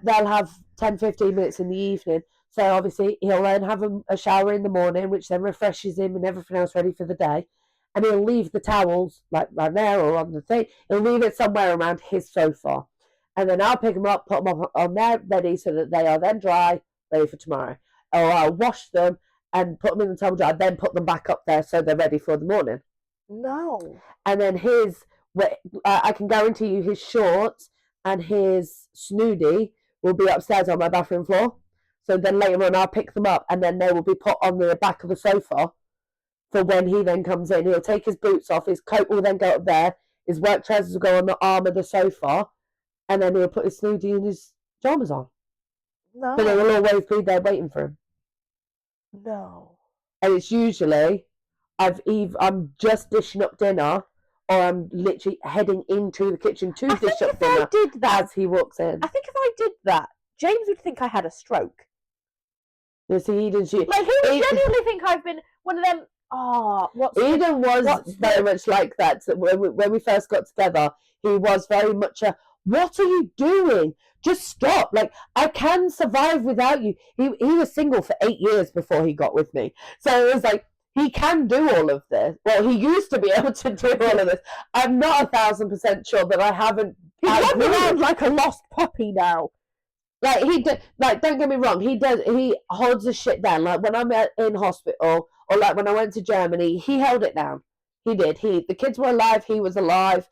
10-15 minutes in the evening. So obviously he'll then have a shower in the morning, which then refreshes him and everything else ready for the day. And he'll leave the towels like right there or on the thing. He'll leave it somewhere around his sofa. And then I'll pick them up, put them on there ready so that they are then dry, ready for tomorrow. Or I'll wash them and put them in the towel dry, then put them back up there so they're ready for the morning. No. And then I can guarantee you his shorts and his snooty will be upstairs on my bathroom floor. So then later on I'll pick them up and then they will be put on the back of the sofa for when he then comes in. He'll take his boots off, his coat will then go up there, his work trousers will go on the arm of the sofa, and then he'll put his snooty and his pajamas on. No. But they will always be there waiting for him. No. And it's usually I'm just dishing up dinner or I'm literally heading into the kitchen to dish up dinner. I did that as he walks in. I think if I did that, James would think I had a stroke. You see, Eden, he would genuinely think I've been one of them. Eden was very much like that. When we first got together, he was very much what are you doing? Just stop. Like, I can survive without you. He was single for 8 years before he got with me. So it was like, he can do all of this. Well, he used to be able to do all of this. I'm not 1,000% sure that I haven't. He's running around like a lost puppy now. Like, don't get me wrong, he holds his shit down. Like, when I'm in hospital, or like when I went to Germany, he held it down. He did. The kids were alive, he was alive.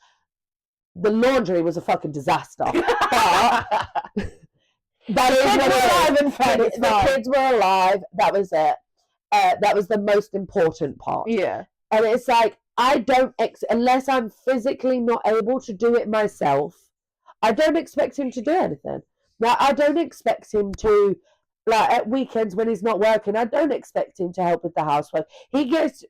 The laundry was a fucking disaster. But that is what it is. The kids were alive, that was it. That was the most important part. Yeah. And it's like, unless I'm physically not able to do it myself, I don't expect him to do anything. Now, I don't expect him to, like, at weekends when he's not working, I don't expect him to help with the housework. He gets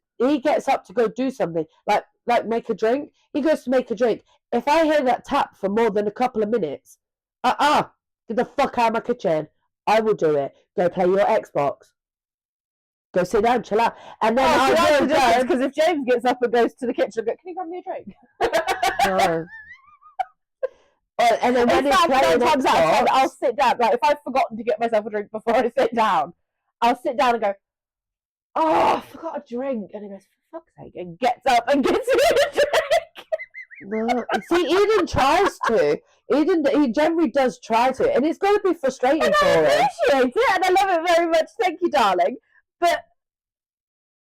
up to go do something, like make a drink. He goes to make a drink. If I hear that tap for more than a couple of minutes, get the fuck out of my kitchen. I will do it. Go play your Xbox. Go sit down, chill out. And then I will go. Because if James gets up and goes to the kitchen and goes, can you grab me a drink? No. And then when it's playing times out, I'll sit down. Like, if I've forgotten to get myself a drink before I sit down, I'll sit down and go, I forgot a drink. And he goes, for fuck's sake, and gets up and gets me a drink. No. See, Eden tries to. He generally does try to. And it's got to be frustrating for him. I appreciate it, and I love it very much. Thank you, darling. But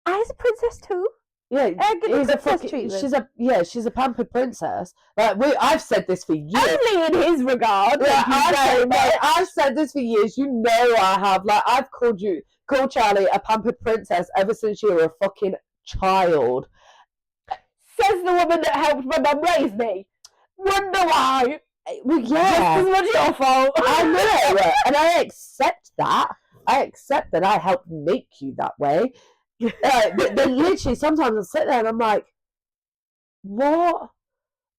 as a princess too. Yeah, she's a pampered princess. Like I've said this for years. Only in his regard. Yeah, I've said this for years. You know I have. Like, I've called Charlie a pampered princess ever since you were a fucking child. Says the woman that helped my mum raise me. Wonder why? Well, yeah. Just as much your fault. I know, and I accept that. I accept that I helped make you that way. Then literally sometimes I sit there and I'm like, what?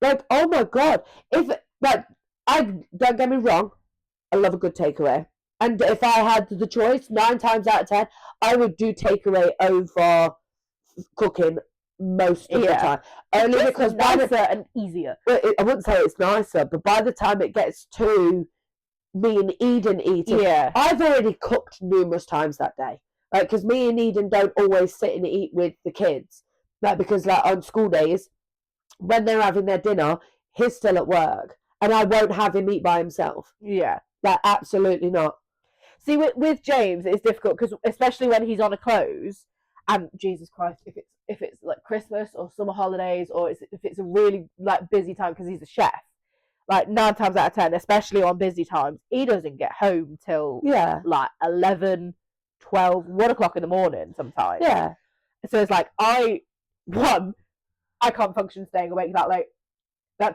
Like, oh my God. If, like, I don't get me wrong, I love a good takeaway. And if I had the choice, 9 times out of 10, I would do takeaway over cooking most of the time. Only Just because nicer and easier. I wouldn't say it's nicer, but by the time it gets to me and Eden eating, I've already cooked numerous times that day. Like, because me and Eden don't always sit and eat with the kids. Like, because like on school days, when they're having their dinner, he's still at work, and I won't have him eat by himself. Yeah, like absolutely not. See, with James, it's difficult because especially when he's on a close, and Jesus Christ, if it's like Christmas or summer holidays, or if it's a really like busy time because he's a chef, like 9 times out of 10, especially on busy times, he doesn't get home till like 11, 12, 1 o'clock in the morning sometimes. Yeah. So it's like I can't function staying awake that late. I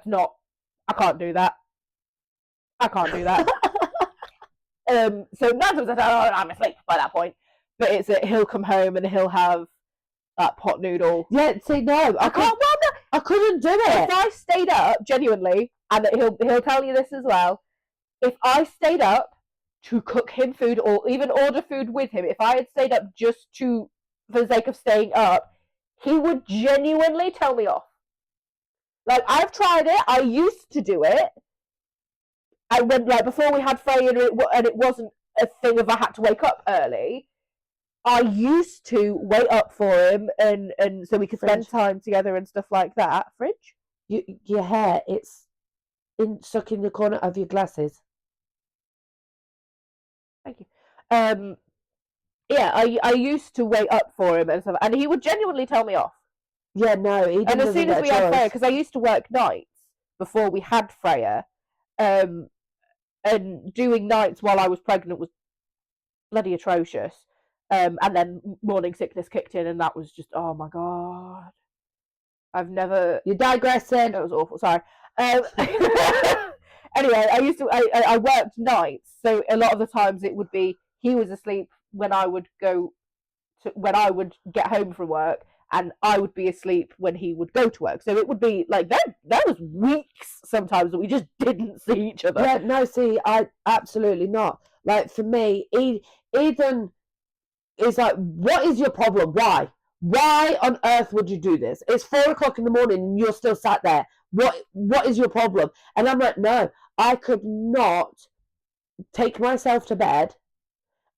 can't do that. I can't do that. So 9 times out of 10, I'm asleep by that point. But it's that he'll come home and he'll have that pot noodle. Yeah, see, no, I couldn't do it. If I stayed up, genuinely, and he'll tell you this as well, if I stayed up to cook him food or even order food with him, if I had stayed up just for the sake of staying up, he would genuinely tell me off. Like, I've tried it. I used to do it. And when, like, before we had Freya and it wasn't a thing of I had to wake up early, I used to wait up for him and so we could spend time together and stuff like that. Fridge? Your hair, it's stuck in the corner of your glasses. Thank you. Yeah, I used to wait up for him and stuff, and he would genuinely tell me off. Yeah, no. And as soon as we had Freya, because I used to work nights before we had Freya, and doing nights while I was pregnant was bloody atrocious. And then morning sickness kicked in, and that was just, oh my God. I've never... You're digressing. That was awful, sorry. Anyway, I worked nights, so a lot of the times it would be he was asleep when I would get home from work, and I would be asleep when he would go to work. So it would be like there was weeks sometimes that we just didn't see each other. Yeah, no, see, I absolutely not. Like, for me, Eden is like, what is your problem? Why on earth would you do this? It's 4 o'clock in the morning and you're still sat there. What is your problem? And I'm like, no, I could not take myself to bed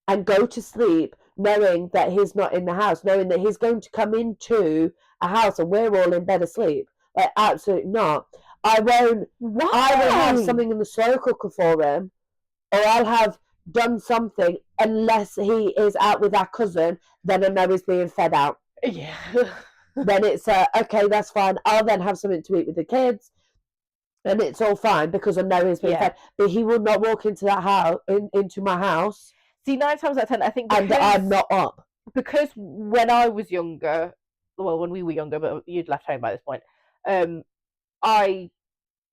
and go to sleep knowing that he's not in the house, knowing that he's going to come into a house and we're all in bed asleep. Like, absolutely not. I won't. Why? I will have something in the slow cooker for him, or I'll have done something, unless he is out with our cousin, then I know he's being fed out. Yeah. Then it's okay, that's fine. I'll then have something to eat with the kids, and it's all fine because I know he's being fed. But he will not walk into that house, into my house. See, 9 times out of 10, I think, and I'm not up. Because when I was younger, well, when we were younger, but you'd left home by this point,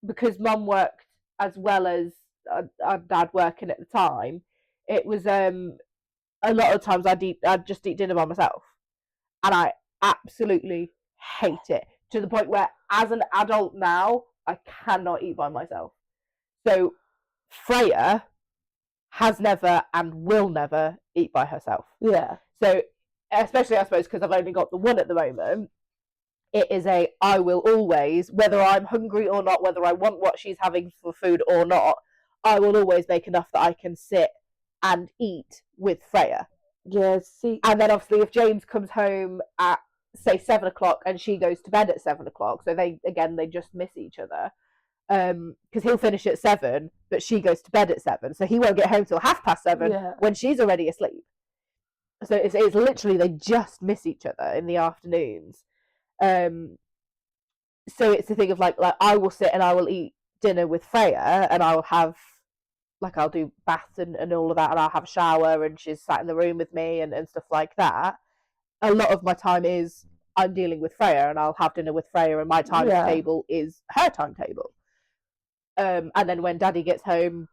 because Mum worked as well as our dad working at the time, it was a lot of times I'd just eat dinner by myself, and I absolutely hate it, to the point where as an adult now I cannot eat by myself. So Freya has never and will never eat by herself. Yeah. So especially, I suppose, because I've only got the one at the moment, it is I will always, whether I'm hungry or not, whether I want what she's having for food or not, I will always make enough that I can sit and eat with Freya. Yeah, see. And then obviously if James comes home at, say, 7 o'clock and she goes to bed at 7 o'clock, so they just miss each other, because he'll finish at 7, but she goes to bed at 7, so he won't get home till 7:30 when she's already asleep. So it's literally, they just miss each other in the afternoons. So it's the thing of like I will sit and I will eat dinner with Freya, and I'll have, like, I'll do baths and all of that, and I'll have a shower and she's sat in the room with me and stuff like that. A lot of my time is I'm dealing with Freya, and I'll have dinner with Freya, and my timetable is her timetable. And then when Daddy gets home,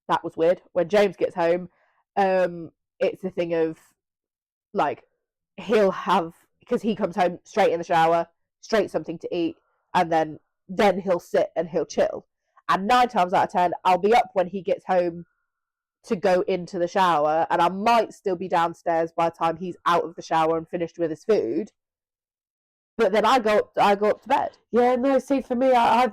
that was weird. When James gets home, it's a thing of like he'll have, because he comes home straight in the shower, straight something to eat, and then he'll sit and he'll chill. And 9 times out of 10, I'll be up when he gets home to go into the shower, and I might still be downstairs by the time he's out of the shower and finished with his food. But then I go up to bed. Yeah, no. See, for me, I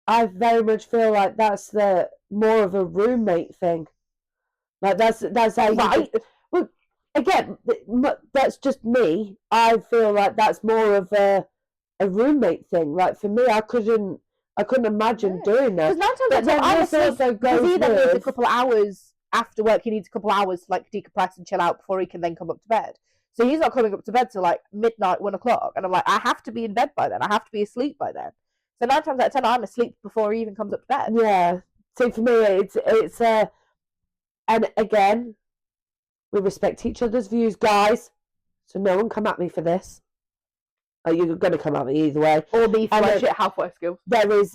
very much feel like that's the more of a roommate thing. Like that's how you Right. Well, again, that's just me. I feel like that's more of a roommate thing. Like for me, I couldn't imagine doing that. Because 9 times out But of 10, then I'm this asleep. also Because goes he then needs a with couple of hours after work. He needs a couple of hours to like decompress and chill out before he can then come up to bed. So he's not coming up to bed till like midnight, 1 o'clock, and I'm like, I have to be in bed by then. I have to be asleep by then. So 9 times out of 10, I'm asleep before he even comes up to bed. yeah. See, for me, it's and again, we respect each other's views, guys. So no one come at me for this. You're going to come at me either way. Or me And flush it halfway skills. There is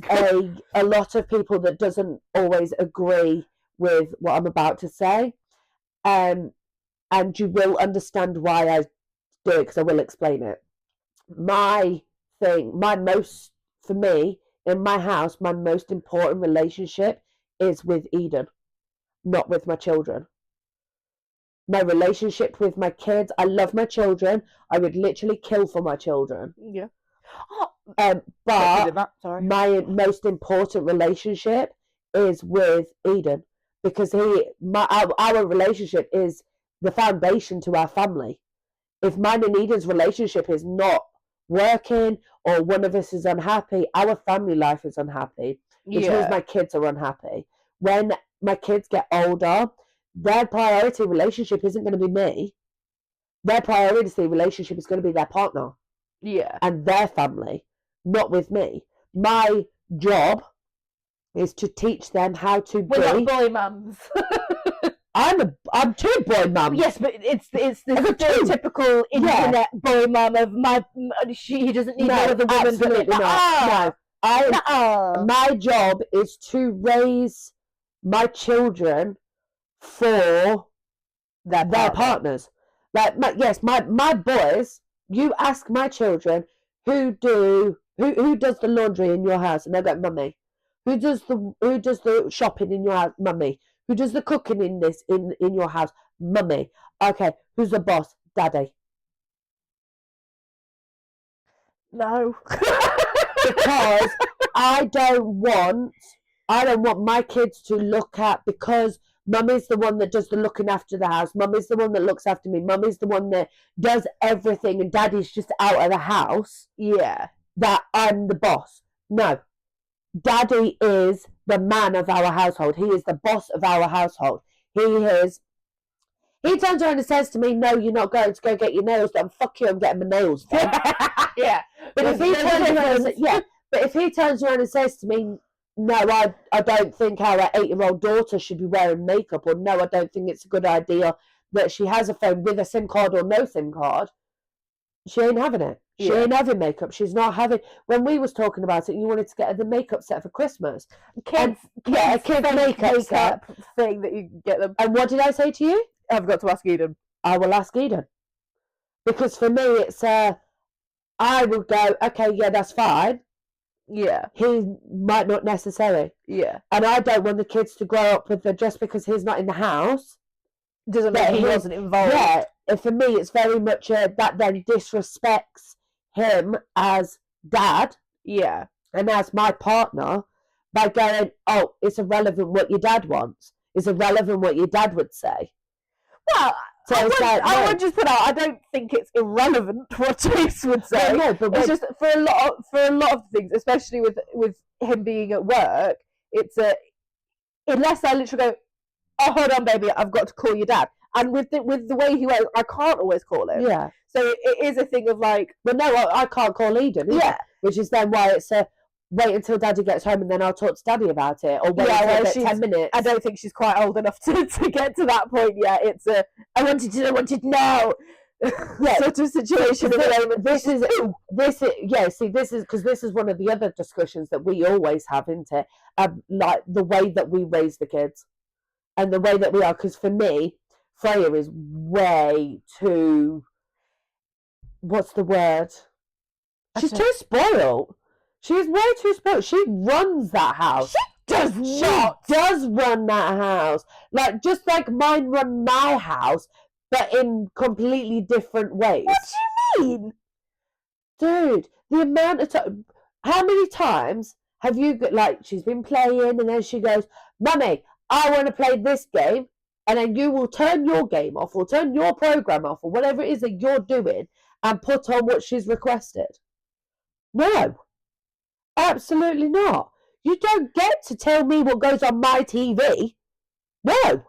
a lot of people that doesn't always agree with what I'm about to say. And you will understand why I do it, because I will explain it. For me, in my house, my most important relationship is with Eden, not with my children. My relationship with my kids, I love my children. I would literally kill for my children. Yeah. But my most important relationship is with Eden, because our relationship is the foundation to our family. If mine and Eden's relationship is not working, or one of us is unhappy, our family life is unhappy, which means my kids are unhappy. When my kids get older, their priority relationship isn't going to be me. Their priority relationship is going to be their partner. Yeah. And their family, not with me. My job is to teach them how to be. We're not boy mums. I'm two boy mums. Yes, but it's the stereotypical internet boy mum of he doesn't need no other woman. Absolutely not. No. My job is to raise my children for their partners. Like my boys. You ask my children who does the laundry in your house, and they'll go, Mummy. Who does the shopping in your house? Mummy. Who does the cooking in your house? Mummy. Okay, who's the boss? Daddy. No. Because I don't want my kids to look at, because Mummy's the one that does the looking after the house. Mummy's the one that looks after me. Mummy's the one that does everything, and Daddy's just out of the house. Yeah. That I'm the boss. No. Daddy is the man of our household. He is the boss of our household. He turns around and says to me, no, you're not going to go get your nails done. Fuck you, I'm getting my nails done. Yeah. But if he turns around and says to me, no, I don't think our 8-year-old daughter should be wearing makeup, or no, I don't think it's a good idea that she has a phone with a SIM card or no SIM card, she ain't having it. She ain't having makeup. She's not having. When we was talking about it, you wanted to get her the makeup set for Christmas. Kids makeup set thing that you get them. And what did I say to you? I've got to ask Eden. I will ask Eden. Because for me, it's I will go, okay, yeah, that's fine. Yeah. He might not necessarily. Yeah. And I don't want the kids to grow up with just because he's not in the house. Doesn't mean he wasn't involved. Yeah. And for me, it's very much that then disrespects him as dad. Yeah. And as my partner, by going, oh, it's irrelevant what your dad wants. It's irrelevant what your dad would say. Well, so I would just put out, I don't think it's irrelevant what Chase would say. No, but it's just for a lot of things, especially with him being at work, it's unless I literally go, oh, hold on, baby, I've got to call your dad. And with the way he works, I can't always call him. Yeah. So it is a thing of like, well, no, I can't call Eden. Yeah. Which is then why it's wait until Daddy gets home and then I'll talk to Daddy about it. Or wait until 10 minutes. I don't think she's quite old enough to get to that point yet. It's I wanted to know. Yeah, sort of situation. This is because this is one of the other discussions that we always have, isn't it? Like the way that we raise the kids. and the way that we are, because for me, Freya is way too, what's the word? She's too spoiled. She's way too spoiled. She runs that house. She does run that house. Like, just like mine run my house, but in completely different ways. What do you mean? Dude, the amount of time. How many times have you, like, she's been playing and then she goes, Mummy, I want to play this game. And then you will turn your game off or turn your program off or whatever it is that you're doing and put on what she's requested. No, absolutely not. You don't get to tell me what goes on my TV. No.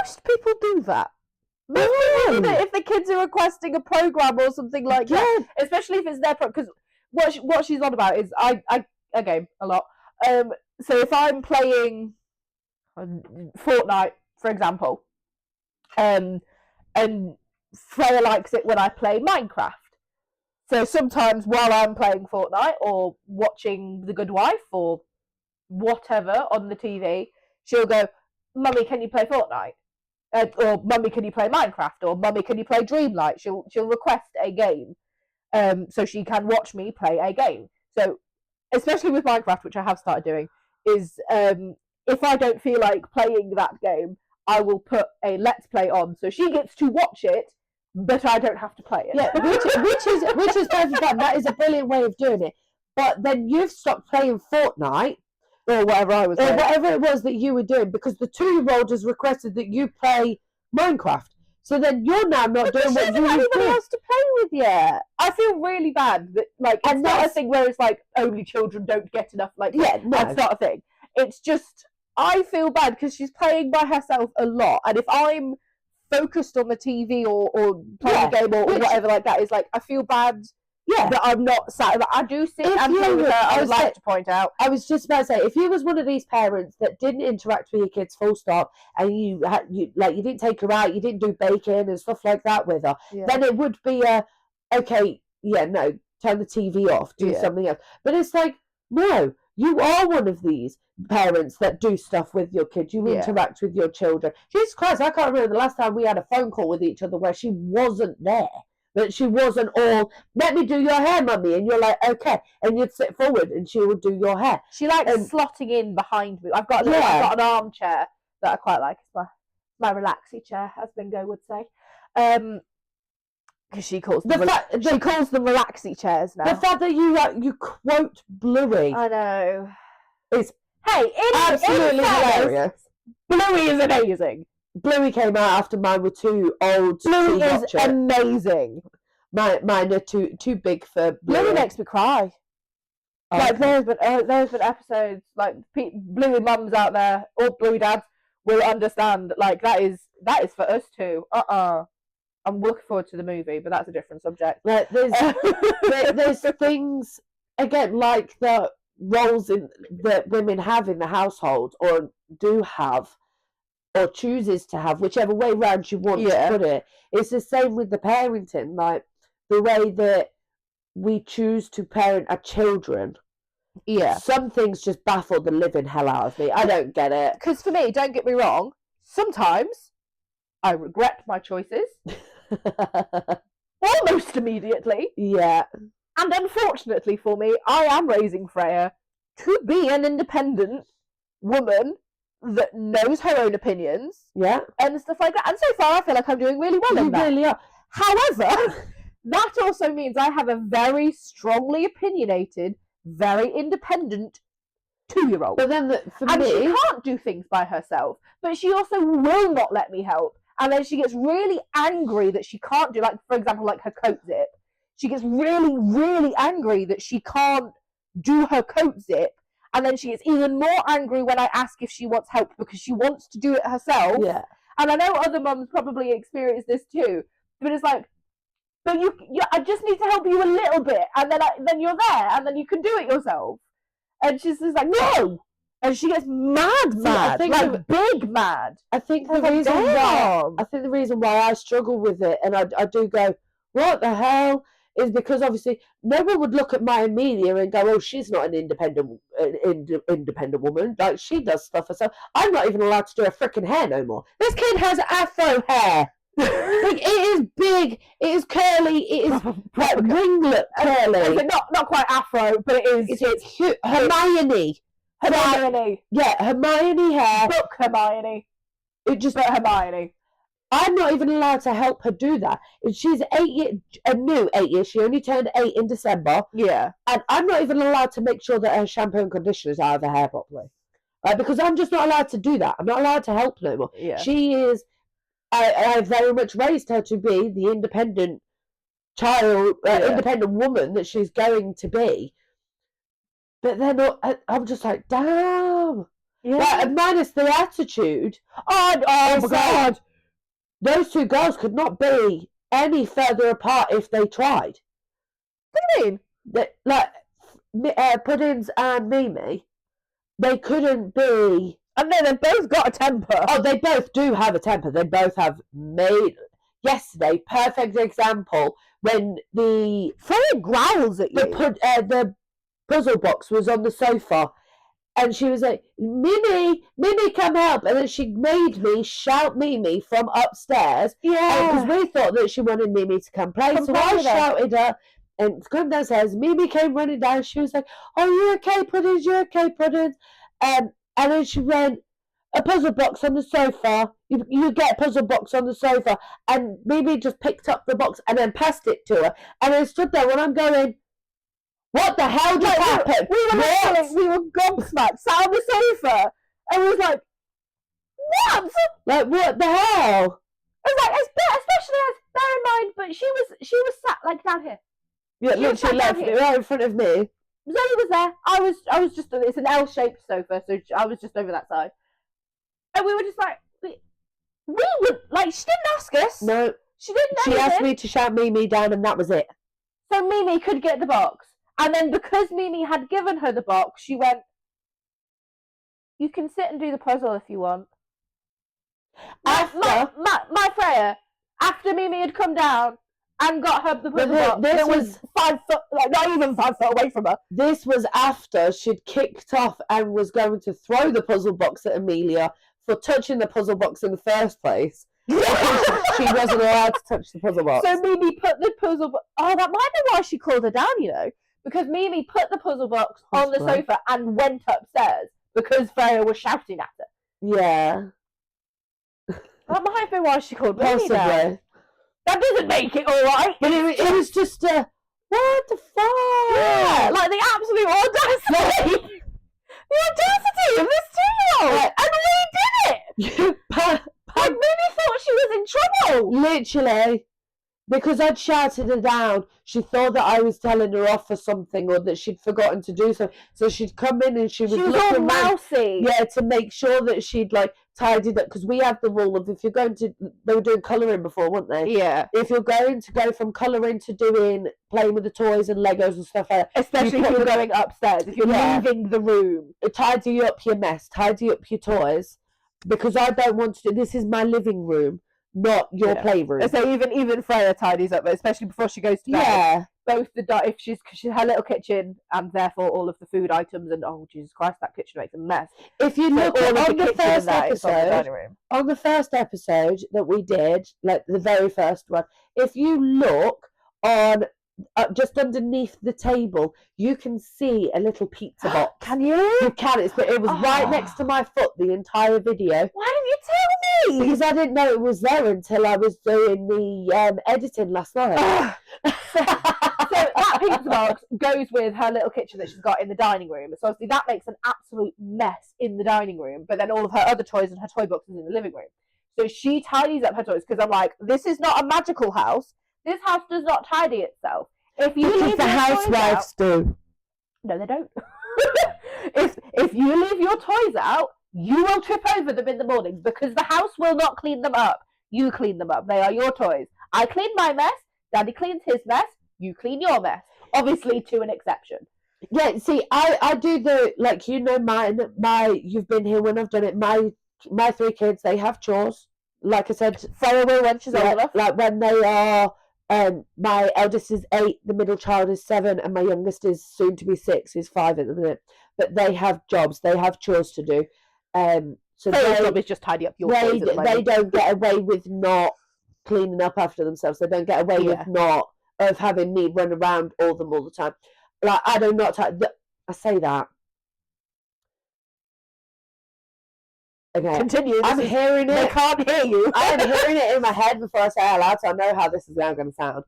Most people do that. Most people do that if the kids are requesting a program or something like that. Especially if it's their program. Because what she's on about is I game a lot. So if I'm playing Fortnite, for example, and Freya likes it when I play Minecraft. So sometimes while I'm playing Fortnite or watching The Good Wife or whatever on the TV, she'll go, Mummy, can you play Fortnite? Or Mummy, can you play Minecraft? Or Mummy, can you play Dreamlight? She'll request a game, so she can watch me play a game. So especially with Minecraft, which I have started doing, is if I don't feel like playing that game, I will put a Let's Play on, so she gets to watch it, but I don't have to play it. Yeah, which is perfect fun. That is a brilliant way of doing it. But then you've stopped playing Fortnite or whatever I was or doing. whatever it was that you were doing because the 2-year-old has requested that you play Minecraft. So then you're now not doing what you were doing. Else to play with yet. I feel really bad that it's not a thing where it's like only children don't get enough. That's not a thing. It's just I feel bad because she's playing by herself a lot, and if I'm focused on the TV or playing a game or whatever like that, is like I feel bad that I'm not sat. I do sit and play with her. I would like to point out. I was just about to say, if you was one of these parents that didn't interact with your kids full stop, and you didn't take her out, you didn't do baking and stuff like that with her, then it would be turn the TV off, do something else. But it's like, no, you are one of these parents that do stuff with your kids. You interact with your children. Jesus Christ, I can't remember the last time we had a phone call with each other where she wasn't there. That she wasn't all, let me do your hair, Mummy. And you're like, okay. And you'd sit forward and she would do your hair. She likes slotting in behind me. I've got an armchair that I quite like. It's my relaxy chair, as Bingo would say. Because she calls them relaxy chairs now. The fact that you quote Bluey. I know. Is absolutely hilarious. Bluey is amazing. Bluey came out after mine were too old. Bluey is amazing. Mine are too big for Bluey. Bluey makes me cry. Okay. Like there's been episodes like Bluey mums out there or Bluey dads will understand. Like that is for us too. I'm looking forward to the movie, but that's a different subject. Like there's things again like the roles that women have in the household or do have. Or chooses to have, whichever way round you want to put it. It's the same with the parenting, like the way that we choose to parent our children. Yeah. Some things just baffle the living hell out of me. I don't get it. Because for me, don't get me wrong, sometimes I regret my choices. Almost immediately. Yeah. And unfortunately for me, I am raising Freya to be an independent woman that knows her own opinions, and stuff like that. And so far, I feel like I'm doing really well in that. You really are. However, that also means I have a very strongly opinionated, very independent 2-year-old. But then, she can't do things by herself. But she also will not let me help. And then she gets really angry that she can't do, like for example, like her coat zip. She gets really, really angry that she can't do her coat zip. And then she gets even more angry when I ask if she wants help because she wants to do it herself. Yeah. And I know other mums probably experience this too. But it's like, but I just need to help you a little bit, and then you're there, and then you can do it yourself. And she's just like, no. And she gets mad, big mad. I think the reason why I struggle with it, and I do go, what the hell, is because obviously no one would look at my Amelia and go, "Oh, she's not an independent woman. Like she does stuff herself." I'm not even allowed to do her freaking hair no more. This kid has afro hair. Like it is big, it is curly, it is like ringlet curly. Not quite afro, but it is. It's Hermione. Hermione. Yeah, Hermione hair. Book Hermione. It just But Hermione. I'm not even allowed to help her do that. She's a new 8 years. She only turned 8 in December. Yeah. And I'm not even allowed to make sure that her shampoo and conditioner is out of her hair properly. Because I'm just not allowed to do that. I'm not allowed to help no more. Yeah. She is, I very much raised her to be the independent child, independent woman that she's going to be. But then I'm just like, damn. Yeah. Like, minus the attitude. Oh my God. Those two girls could not be any further apart if they tried. What do you mean? Like, Puddings and Mimi, they couldn't be. And then they've both got a temper. Oh, they both do have a temper. They both have made. Yesterday, perfect example, when the Freya growls at you. The puzzle box was on the sofa. And she was like, Mimi, come help. And then she made me shout Mimi from upstairs. Yeah. Because we thought that she wanted Mimi to come play. So I shouted her and to come downstairs. Mimi came running down. She was like, "Oh, you okay, Puddings? You okay, Puddings?" And then she went, "A puzzle box on the sofa. You get a puzzle box on the sofa." And Mimi just picked up the box and then passed it to her. And I stood there when I'm going, what the hell just happened? We were gobsmacked, sat on the sofa, and we was like, what? Like, what the hell? I was like, especially as, bear in mind, but she was sat like down here. Yeah, literally left it right in front of me. Zoe was there. I was just, it's an L-shaped sofa, so I was just over that side. And we were just like, we would, like, she didn't ask us. No. She didn't She asked me to shout Mimi down, and that was it. So Mimi could get the box. And then because Mimi had given her the box, she went, "You can sit and do the puzzle if you want." My Freya, after Mimi had come down and got her the puzzle box, this was 5 foot, like not even 5 foot away from her. This was after she'd kicked off and was going to throw the puzzle box at Amelia for touching the puzzle box in the first place. She wasn't allowed to touch the puzzle box. So Mimi put the puzzle box. Oh, that might be why she called her down, you know. Because Mimi put the puzzle box on the sofa and went upstairs because Freya was shouting at her. Yeah. That might be why she called Mimi down. Possibly. That doesn't make it alright. But it was just what the fuck? Yeah, like the absolute audacity. The audacity of this 2-year-old. And we did it. Like Mimi thought she was in trouble. Literally. Because I'd shouted her down, she thought that I was telling her off for something or that she'd forgotten to do something. So she'd come in and she was all looking mousy. Yeah, to make sure that she'd like tidied up. Because we have the rule of if you're going to, they were doing colouring before, weren't they? Yeah. If you're going to go from colouring to doing playing with the toys and Legos and stuff like that. Especially if you're going upstairs, if you're leaving the room. Tidy up your mess, tidy up your toys. Because I don't want to do, this is my living room. Not your playroom. So even Freya tidies up, especially before she goes to bed. Yeah. Both if she's her little kitchen and therefore all of the food items and oh Jesus Christ, that kitchen makes a mess. If you look on the first episode that we did, like the very first one, if you look on just underneath the table, you can see a little pizza box. Can you? You can. It was right next to my foot the entire video. Why didn't you tell me? Because I didn't know it was there until I was doing the editing last night. So that pizza box goes with her little kitchen that she's got in the dining room. So obviously that makes an absolute mess in the dining room. But then all of her other toys and her toy boxes in the living room. So she tidies up her toys because I'm like, this is not a magical house. This house does not tidy itself. If you leave the housewives do. No, they don't. if you leave your toys out, you will trip over them in the morning because the house will not clean them up. You clean them up. They are your toys. I clean my mess. Daddy cleans his mess. You clean your mess. Obviously, to an exception. Yeah. See, I do the like you've been here when I've done it. My 3 kids, they have chores. Like I said, Freya will when she's old enough. Like when they are My eldest is 8, the middle child is 7, and my youngest is soon to be 6. He's 5 at the minute. But they have jobs, they have chores to do. So their job is just tidy up your toys at the moment. They don't get away with not cleaning up after themselves. They don't get away with not of having me run around all the time. Like, I do not. I say that. Okay. Continue. I'm hearing it. They can't hear you. I am hearing it in my head before I say it out loud, so I know how this is now going to sound.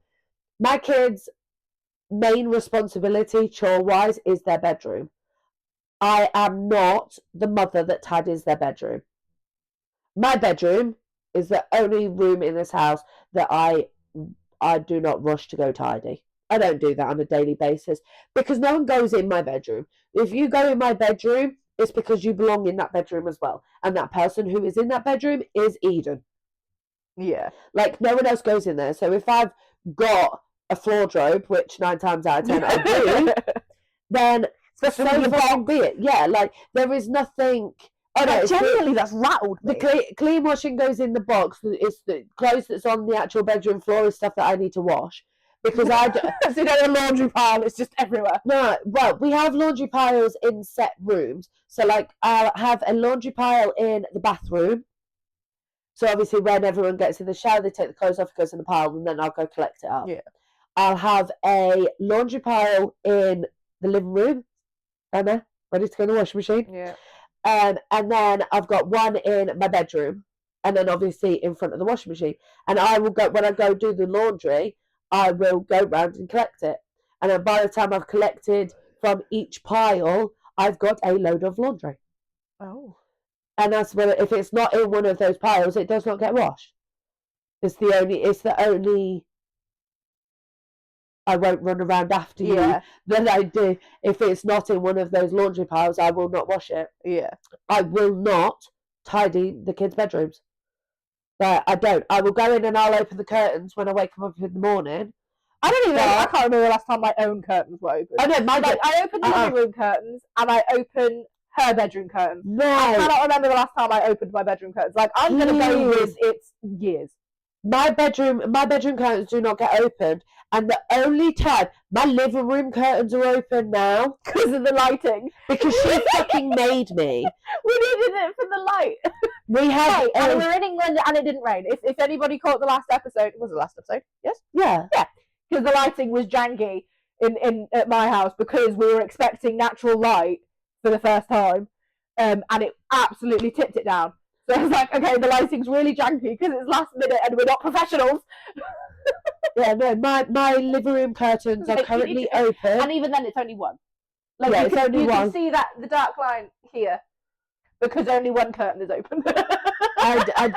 My kids' main responsibility, chore-wise, is their bedroom. I am not the mother that tidies their bedroom. My bedroom is the only room in this house that I do not rush to go tidy. I don't do that on a daily basis because no one goes in my bedroom. If you go in my bedroom, it's because you belong in that bedroom as well. And that person who is in that bedroom is Eden. Yeah. Like, no one else goes in there. So if I've got a wardrobe, which 9 times out of 10 I do, then especially so fucking be it. Yeah, like, there is nothing... Oh, no, generally that's rattled me. The clean washing goes in the box. It's the clothes that's on the actual bedroom floor is stuff that I need to wash. Because I do... So you know, a laundry pile, it's just everywhere. No, well, we have laundry piles in set rooms. So, like, I'll have a laundry pile in the bathroom. So, obviously, when everyone gets in the shower, they take the clothes off, it goes in the pile, and then I'll go collect it up. Yeah. I'll have a laundry pile in the living room. Anna, ready to go in the washing machine. Yeah. And then I've got one in my bedroom, and then obviously in front of the washing machine. And I will go, when I go do the laundry, I will go round and collect it. And then by the time I've collected from each pile, I've got a load of laundry. Oh. And that's when, if it's not in one of those piles, it does not get washed. It's the only I won't run around after you that I do. If it's not in one of those laundry piles, I will not wash it. Yeah. I will not tidy the kids' bedrooms. But I don't. I will go in and I'll open the curtains when I wake them up in the morning. I don't even know. I can't remember the last time my own curtains were open. Oh, no, I opened the living room curtains and I opened her bedroom curtains. No. I cannot remember the last time I opened my bedroom curtains. Like, I'm going to go with it's years. My bedroom curtains do not get opened, and the only time my living room curtains are open now because of the lighting. Because she fucking made me. We needed it for the light. We have, and we're in England, and it didn't rain. If anybody caught the last episode, was the last episode? Yes. Yeah. Yeah. Because the lighting was janky in at my house because we were expecting natural light for the first time, and it absolutely tipped it down. So I was like, okay, the lighting's really janky because it's last minute and we're not professionals. Yeah, no, my living room curtains are currently open. And even then, it's only one. Like, yeah, you it's only one. You can see that the dark line here because only one curtain is open. I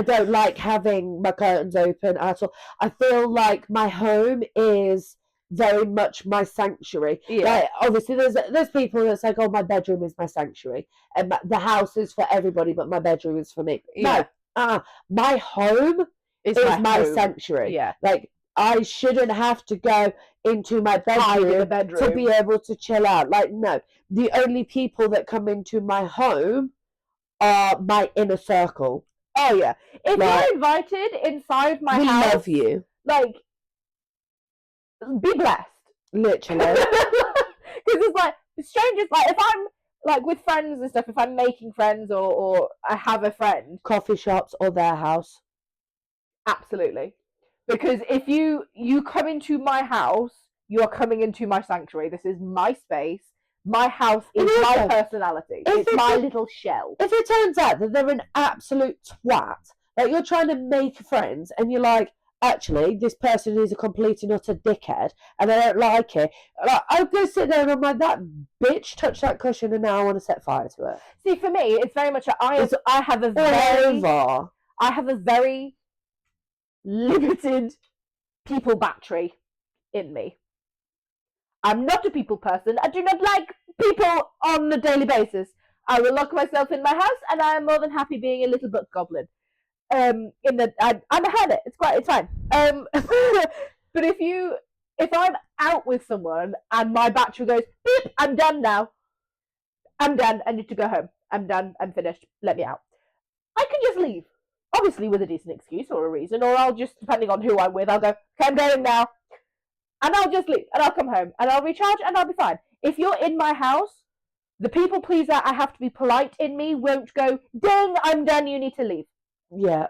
don't like having my curtains open at all. I feel like my home is very much my sanctuary. Yeah. Like, obviously, there's people that's like, oh, my bedroom is my sanctuary, and the house is for everybody, but my bedroom is for me. Yeah. No, my home is my sanctuary. Yeah. Like, I shouldn't have to go into my bedroom to be able to chill out. Like, no, the only people that come into my home are my inner circle. Oh yeah, if you're invited inside my house, we love you. Like, be blessed, literally. Because it's like strangers. Like, if I'm like with friends and stuff, if I'm making friends or I have a friend, coffee shops or their house, absolutely. Because if you come into my house, you are coming into my sanctuary. This is my space. My house is my personality. It's my little shell. If it turns out that they're an absolute twat, like you're trying to make friends and you're like, actually, this person is a complete and utter dickhead and I don't like it, like, I'm going to sit there and I'm like, that bitch touched that cushion and now I want to set fire to it. See, for me, it's very much, I have a very limited people battery in me. I'm not a people person. I do not like people on a daily basis. I will lock myself in my house, and I am more than happy being a little book goblin. I'm a hermit. It's fine. But if I'm out with someone and my battery goes, beep, I'm done now. I'm done. I need to go home. I'm done. I'm finished. Let me out. I can just leave. obviously with a decent excuse or a reason, or I'll just, depending on who I'm with, I'll go, okay, I'm going now. And I'll just leave, and I'll come home, and I'll recharge, and I'll be fine. If you're in my house, the people pleaser I have to be polite in me won't go, ding, I'm done, you need to leave. Yeah.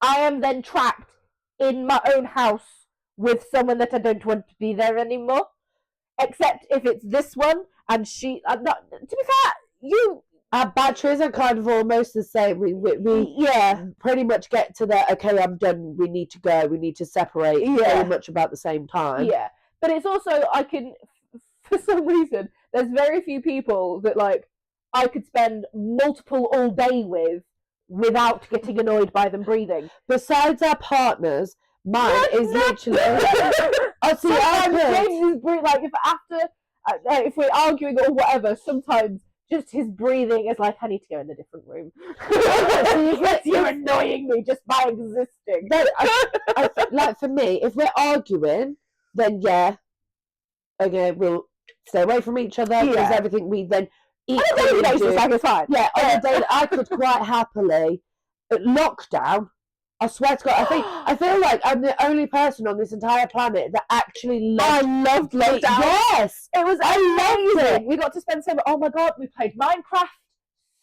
I am then trapped in my own house with someone that I don't want to be there anymore. Except if it's this one, and she, not, to be fair, our batteries are kind of almost the same. We pretty much get to the, okay, I'm done, we need to go, we need to separate pretty much about the same time. Yeah. But it's also, I can, for some reason, there's very few people that, like, I could spend multiple all day with without getting annoyed by them breathing. Besides our partners, mine is literally... I see, James is like, if we're arguing or whatever, sometimes just his breathing is like, I need to go in a different room. You're annoying me just by existing. Like, for me, if we're arguing, then okay, we'll stay away from each other, because everything we then eat. On a daily basis, like, it's fine. Yeah, on a daily, I could quite happily, at lockdown, I swear to God, I feel like I'm the only person on this entire planet that actually loved. I loved lockdown. Yes, it was amazing. We got to spend so much. Oh my God, we played Minecraft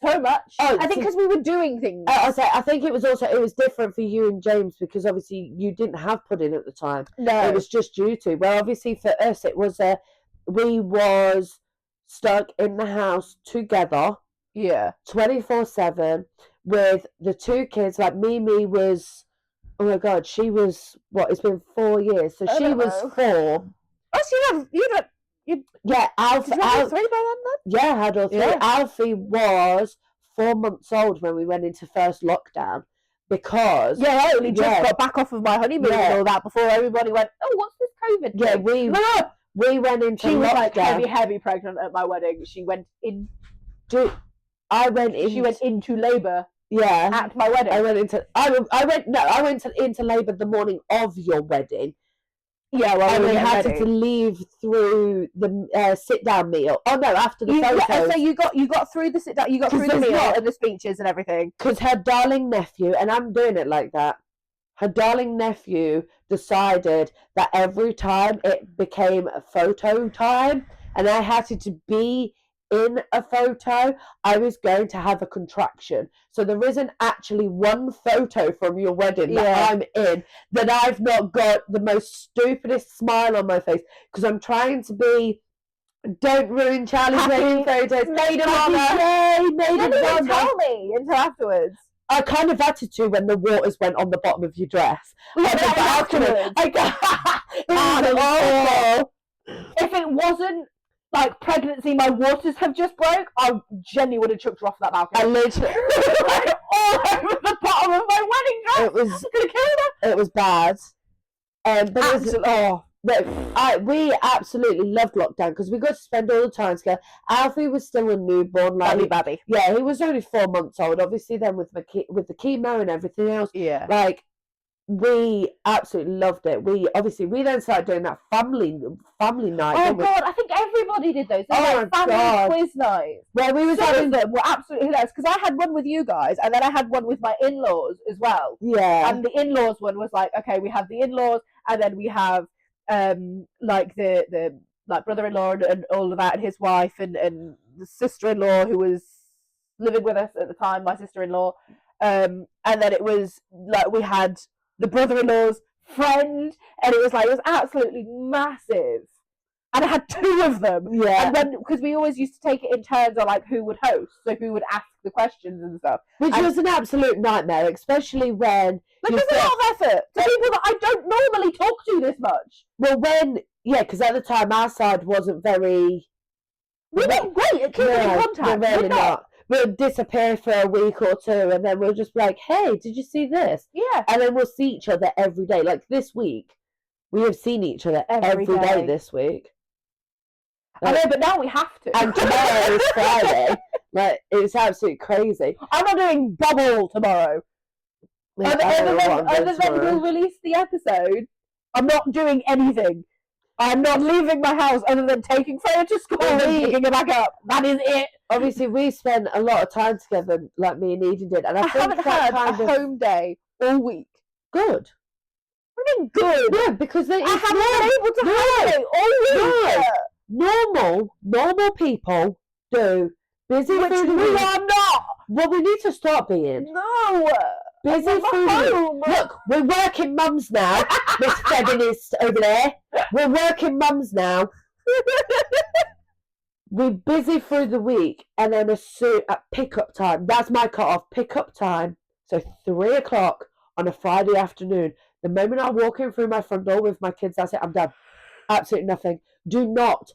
so much. I think because we were doing things. I think it was different for you and James, because obviously you didn't have pudding at the time. No, it was just you two. Well, obviously for us, it was we was stuck in the house together. Yeah, 24/7 with the two kids. Like Mimi was, oh my God, she was what? It's been 4 years, so she was 4. Oh, so Alfie. Did you have 3 by then? Yeah, I had all 3. Yeah. Alfie was 4 months old when we went into first lockdown, because I only just got back off of my honeymoon and all that before everybody went, oh, what's this COVID thing? Yeah, we went into She was lockdown. like heavy pregnant at my wedding. She went in. She went into labour. Yeah, at my wedding. I went into labour the morning of your wedding. Yeah, well, and we had to leave through the sit down meal. Oh no, after the photos. Yeah, so you got through the sit down. You got through the meal and the speeches and everything. Because her darling nephew, and I'm doing it like that. Her darling nephew decided that every time it became a photo time, and I had to be in a photo, I was going to have a contraction. So there isn't actually one photo from your wedding that I'm in that I've not got the most stupidest smile on my face, because I'm trying to be, don't ruin Charlie's wedding photos. Maiden honour. Maiden honour. You didn't tell me until afterwards. I kind of had to when the waters went on the bottom of your dress. Afterwards. If it wasn't like pregnancy, my waters have just broke, I genuinely would have chucked her off that balcony. I literally all over the bottom of my wedding dress. It was it was bad. But we absolutely loved lockdown, because we got to spend all the time together. Alfie was still a newborn, baby. Yeah, he was only 4 months old. Obviously, then with the chemo and everything else, like, we absolutely loved it. We then started doing that family night. Oh God, I think everybody did those. Family quiz nights. Where we was having them were absolutely hilarious, because I had one with you guys, and then I had one with my in-laws as well. Yeah. And the in-laws one was like, okay, we have the in-laws, and then we have like the like brother-in-law and all of that, and his wife and the sister-in-law who was living with us at the time, my sister-in-law, and then it was like we had the brother-in-law's friend, and it was absolutely massive, and I had 2 of them. And then, because we always used to take it in turns on like who would host, so who would ask the questions and stuff, which was an absolute nightmare, especially when there's a lot of effort to people that I don't normally talk to this much. Well, because at the time our side wasn't very. We're not great at keeping in contact. We're really not. We'll disappear for a week or 2, and then we'll just be like, hey, did you see this? Yeah. And then we'll see each other every day. Like this week, we have seen each other every day this week. I know, but now we have to. And tomorrow is Friday. Like, it's absolutely crazy. I'm not doing double tomorrow. Other than we'll release the episode, I'm not doing anything. I'm not leaving my house other than taking Freya to school and picking her back up. That is it. Obviously, we spent a lot of time together, like me and Eden did, and I think haven't that had a home day all week. Good. I mean, good. No, because I haven't been able to have it all week. Normal people do busy Which through the we week. are not. Well, we need to stop being No. busy through the week. Look, we're working mums now. This feminist over there. We're working mums now. We're busy through the week, and then at pick-up time. That's my cut-off. Pick-up time. So 3 o'clock on a Friday afternoon. The moment I walk in through my front door with my kids, that's it. I'm done. Absolutely nothing. Do not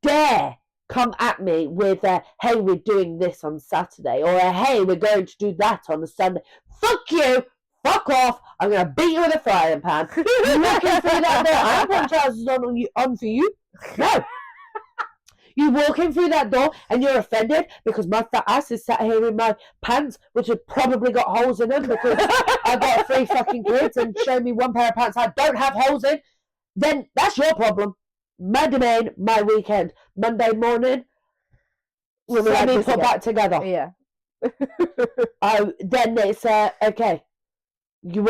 dare come at me with a, hey, we're doing this on Saturday, or a, hey, we're going to do that on a Sunday. Fuck you. Fuck off. I'm going to beat you with a frying pan. You walking through that door. I don't want trousers on for you. No. You walk in through that door and you're offended because my fat ass is sat here in my pants, which have probably got holes in them because I've got 3 fucking kids and show me one pair of pants I don't have holes in. Then that's your problem. My domain, my weekend. Monday morning, we'll put back together. Yeah. Then it's okay. You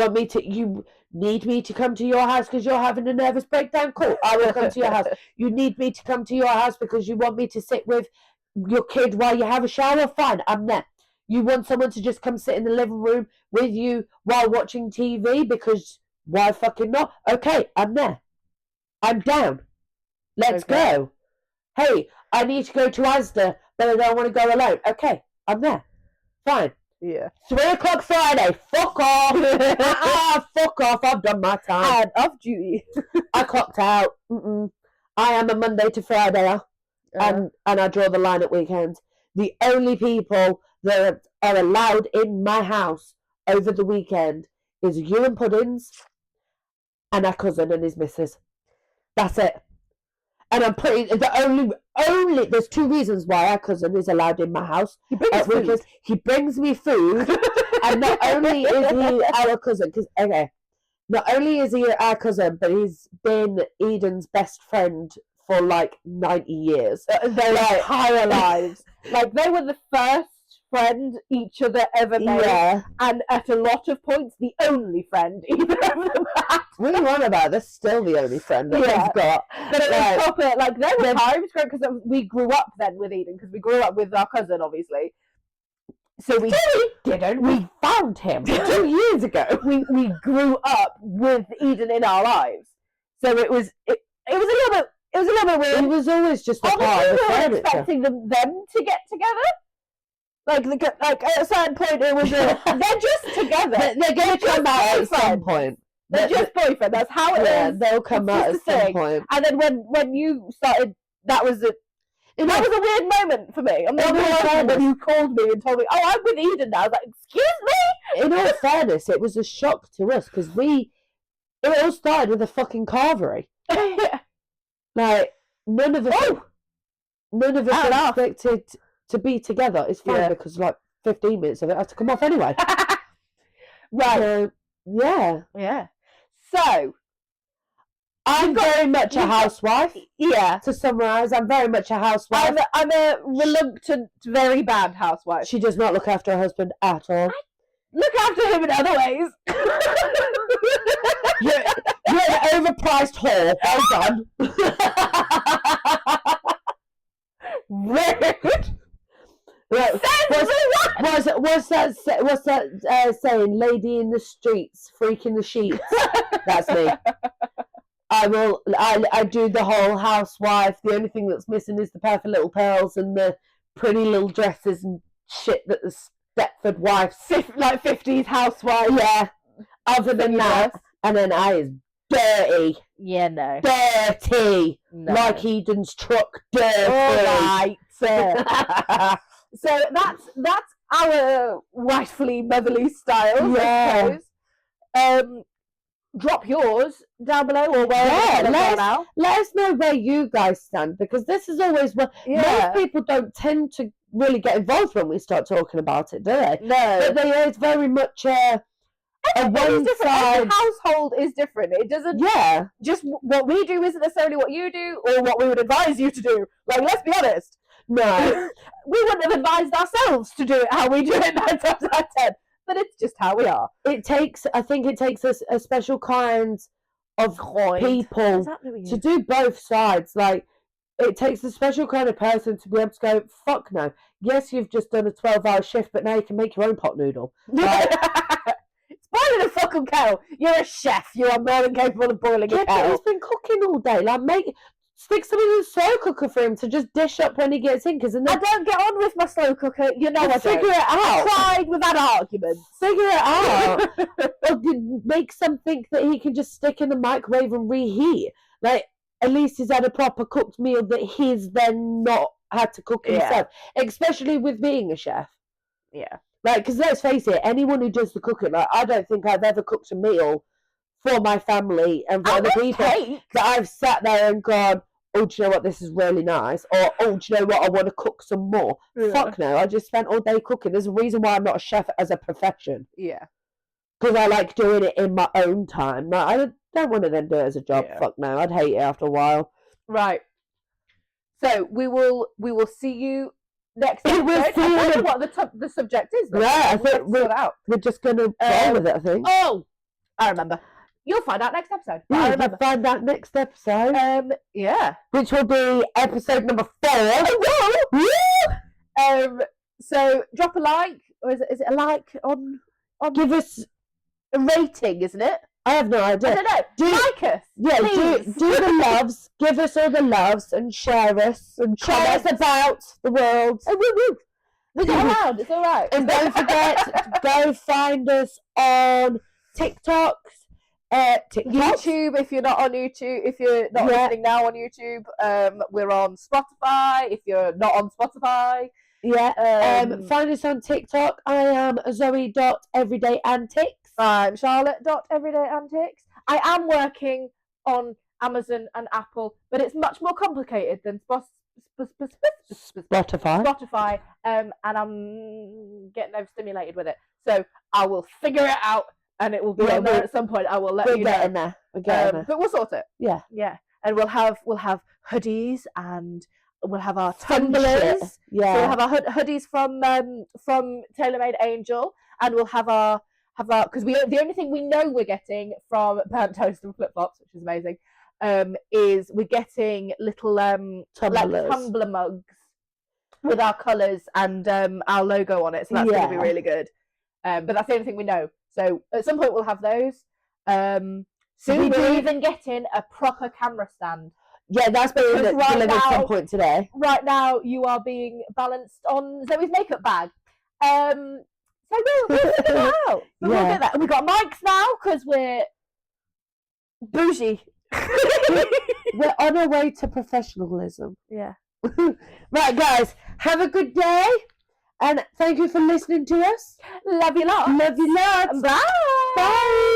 need me to come to your house because you're having a nervous breakdown? Cool, I will come to your house. You need me to come to your house because you want me to sit with your kid while you have a shower? Fine, I'm there. You want someone to just come sit in the living room with you while watching TV because why fucking not? Okay, I'm there. I'm down. Let's go. Hey, I need to go to Asda, but I don't want to go alone. Okay, I'm there. Fine. Yeah. 3 o'clock Friday. Fuck off. Fuck off. I've done my time. And off duty. I clocked out. I am a Monday to Friday, and I draw the line at weekends. The only people that are allowed in my house over the weekend is you and Puddins and our cousin and his missus. That's it. And I'm pretty. There's 2 reasons why our cousin is allowed in my house. He brings food. He brings me food, and not only is he our cousin, not only is he our cousin, but he's been Eden's best friend for like 90 years. Their entire lives. Like they were the first friend each other ever made, and at a lot of points the only friend either of them had. What are you on about? That's still the only friend that we've got. But it was proper, like there were times, because we grew up then with Eden, because we grew up with our cousin, obviously. So we didn't. We found him 2 years ago. We grew up with Eden in our lives, so it was a little bit weird. It was always just a part of the furniture. Expecting them to get together. Like at a certain point, it was they're just together. They're going to come out at some point. They're just boyfriend. That's how it is. They'll come out at some point. And then when you started, that was a weird moment for me. I'm not gonna when you called me and told me, "Oh, I'm with Eden now." I was like, "Excuse me." In all fairness, it was a shock to us because it all started with a fucking carvery. Like none of us expected to be together. It's fine because like 15 minutes of it had to come off anyway. Right. Yeah. So, I'm very much a housewife. Yeah. To summarise, I'm very much a housewife. I'm a reluctant, very bad housewife. She does not look after her husband at all. I look after him in other ways. You're an overpriced whore. Well done. Rude. What's that saying? Lady in the streets, freak in the sheets. That's me. I do the whole housewife. The only thing that's missing is the pair for little pearls and the pretty little dresses and shit that the Stepford wife, like 50s housewife. Yeah. Other than that, and then I is dirty. Yeah, no. Dirty. No. Like Eden's truck. Dirty. All right. So that's our wifely motherly style. Yeah. I suppose. Drop yours down below or wherever let us know where you guys stand, because this is always what most people don't tend to really get involved when we start talking about it, do they? No. But it's very much Everybody's different. Every household is different. It doesn't. Yeah. Just what we do isn't necessarily what you do, or what we would advise you to do. Like, let's be honest. No. We wouldn't have advised ourselves to do it how we do it 9 times out of 10. But it's just how we are. I think it takes a special kind of people to do both sides. Like, it takes a special kind of person to be able to go, fuck no. Yes, you've just done a 12-hour shift, but now you can make your own pot noodle. Like, it's boiling a fucking kettle. You're a chef. You are more than capable of boiling a kettle. He's been cooking all day. Like, stick something in the slow cooker for him to just dish up when he gets in. Because I don't get on with my slow cooker. You know, I figure it out. I tried, we've had arguments. Figure it out. Or make something that he can just stick in the microwave and reheat. Like, at least he's had a proper cooked meal that he's then not had to cook himself. Especially with being a chef. Yeah. Like, because let's face it, anyone who does the cooking, like, I don't think I've ever cooked a meal for my family and for other people that I've sat there and gone, oh, do you know what, this is really nice, or oh, do you know what, I want to cook some more. Fuck no, I just spent all day cooking. There's a reason why I'm not a chef as a profession. Yeah. Because I like doing it in my own time. Like, I don't want to then do it as a job. Fuck no, I'd hate it after a while. Right. So we will see you next episode. We'll see I don't know what the subject is. Though. Yeah, I think we're just going to roll with it, I think. Oh, I remember. You'll find out next episode. Yeah, I remember. Find out next episode. Yeah. Which will be episode number 4. So drop a like, or is it a like on? Give us a rating, isn't it? I have no idea. I don't know. Like us. Yeah, do the loves. Give us all the loves and share us and share us about the world. We get around. It's all right. And don't forget, go find us on TikTok. YouTube, if you're not on YouTube, if you're not listening now on YouTube, we're on Spotify. If you're not on Spotify, find us on TikTok. I am Zoe.everydayantics. I'm Charlotte.everydayantics. I am working on Amazon and Apple, but it's much more complicated than Spotify. And I'm getting overstimulated with it, so I will figure it out. And it will be on there at some point. I will let you know. We're getting there. But we'll sort it. Yeah. Yeah. And we'll have hoodies, and we'll have our tumblers. Yeah. So we'll have our hoodies from TaylorMade Angel, and we'll have our because the only thing we know we're getting from Burnt Toast and Flip Flops, which is amazing, is we're getting little tumbler mugs with our colours and our logo on it. So that's going to be really good. But that's the only thing we know. So at some point we'll have those. Soon we're even getting a proper camera stand. Yeah, that's been delivered at some point today. Right now you are being balanced on Zoe's makeup bag. So we'll figure it out. We'll get that. And we've got mics now because we're bougie. We're on our way to professionalism. Yeah. Right, guys, have a good day. And thank you for listening to us. Love you lots. Love you lots. Bye. Bye.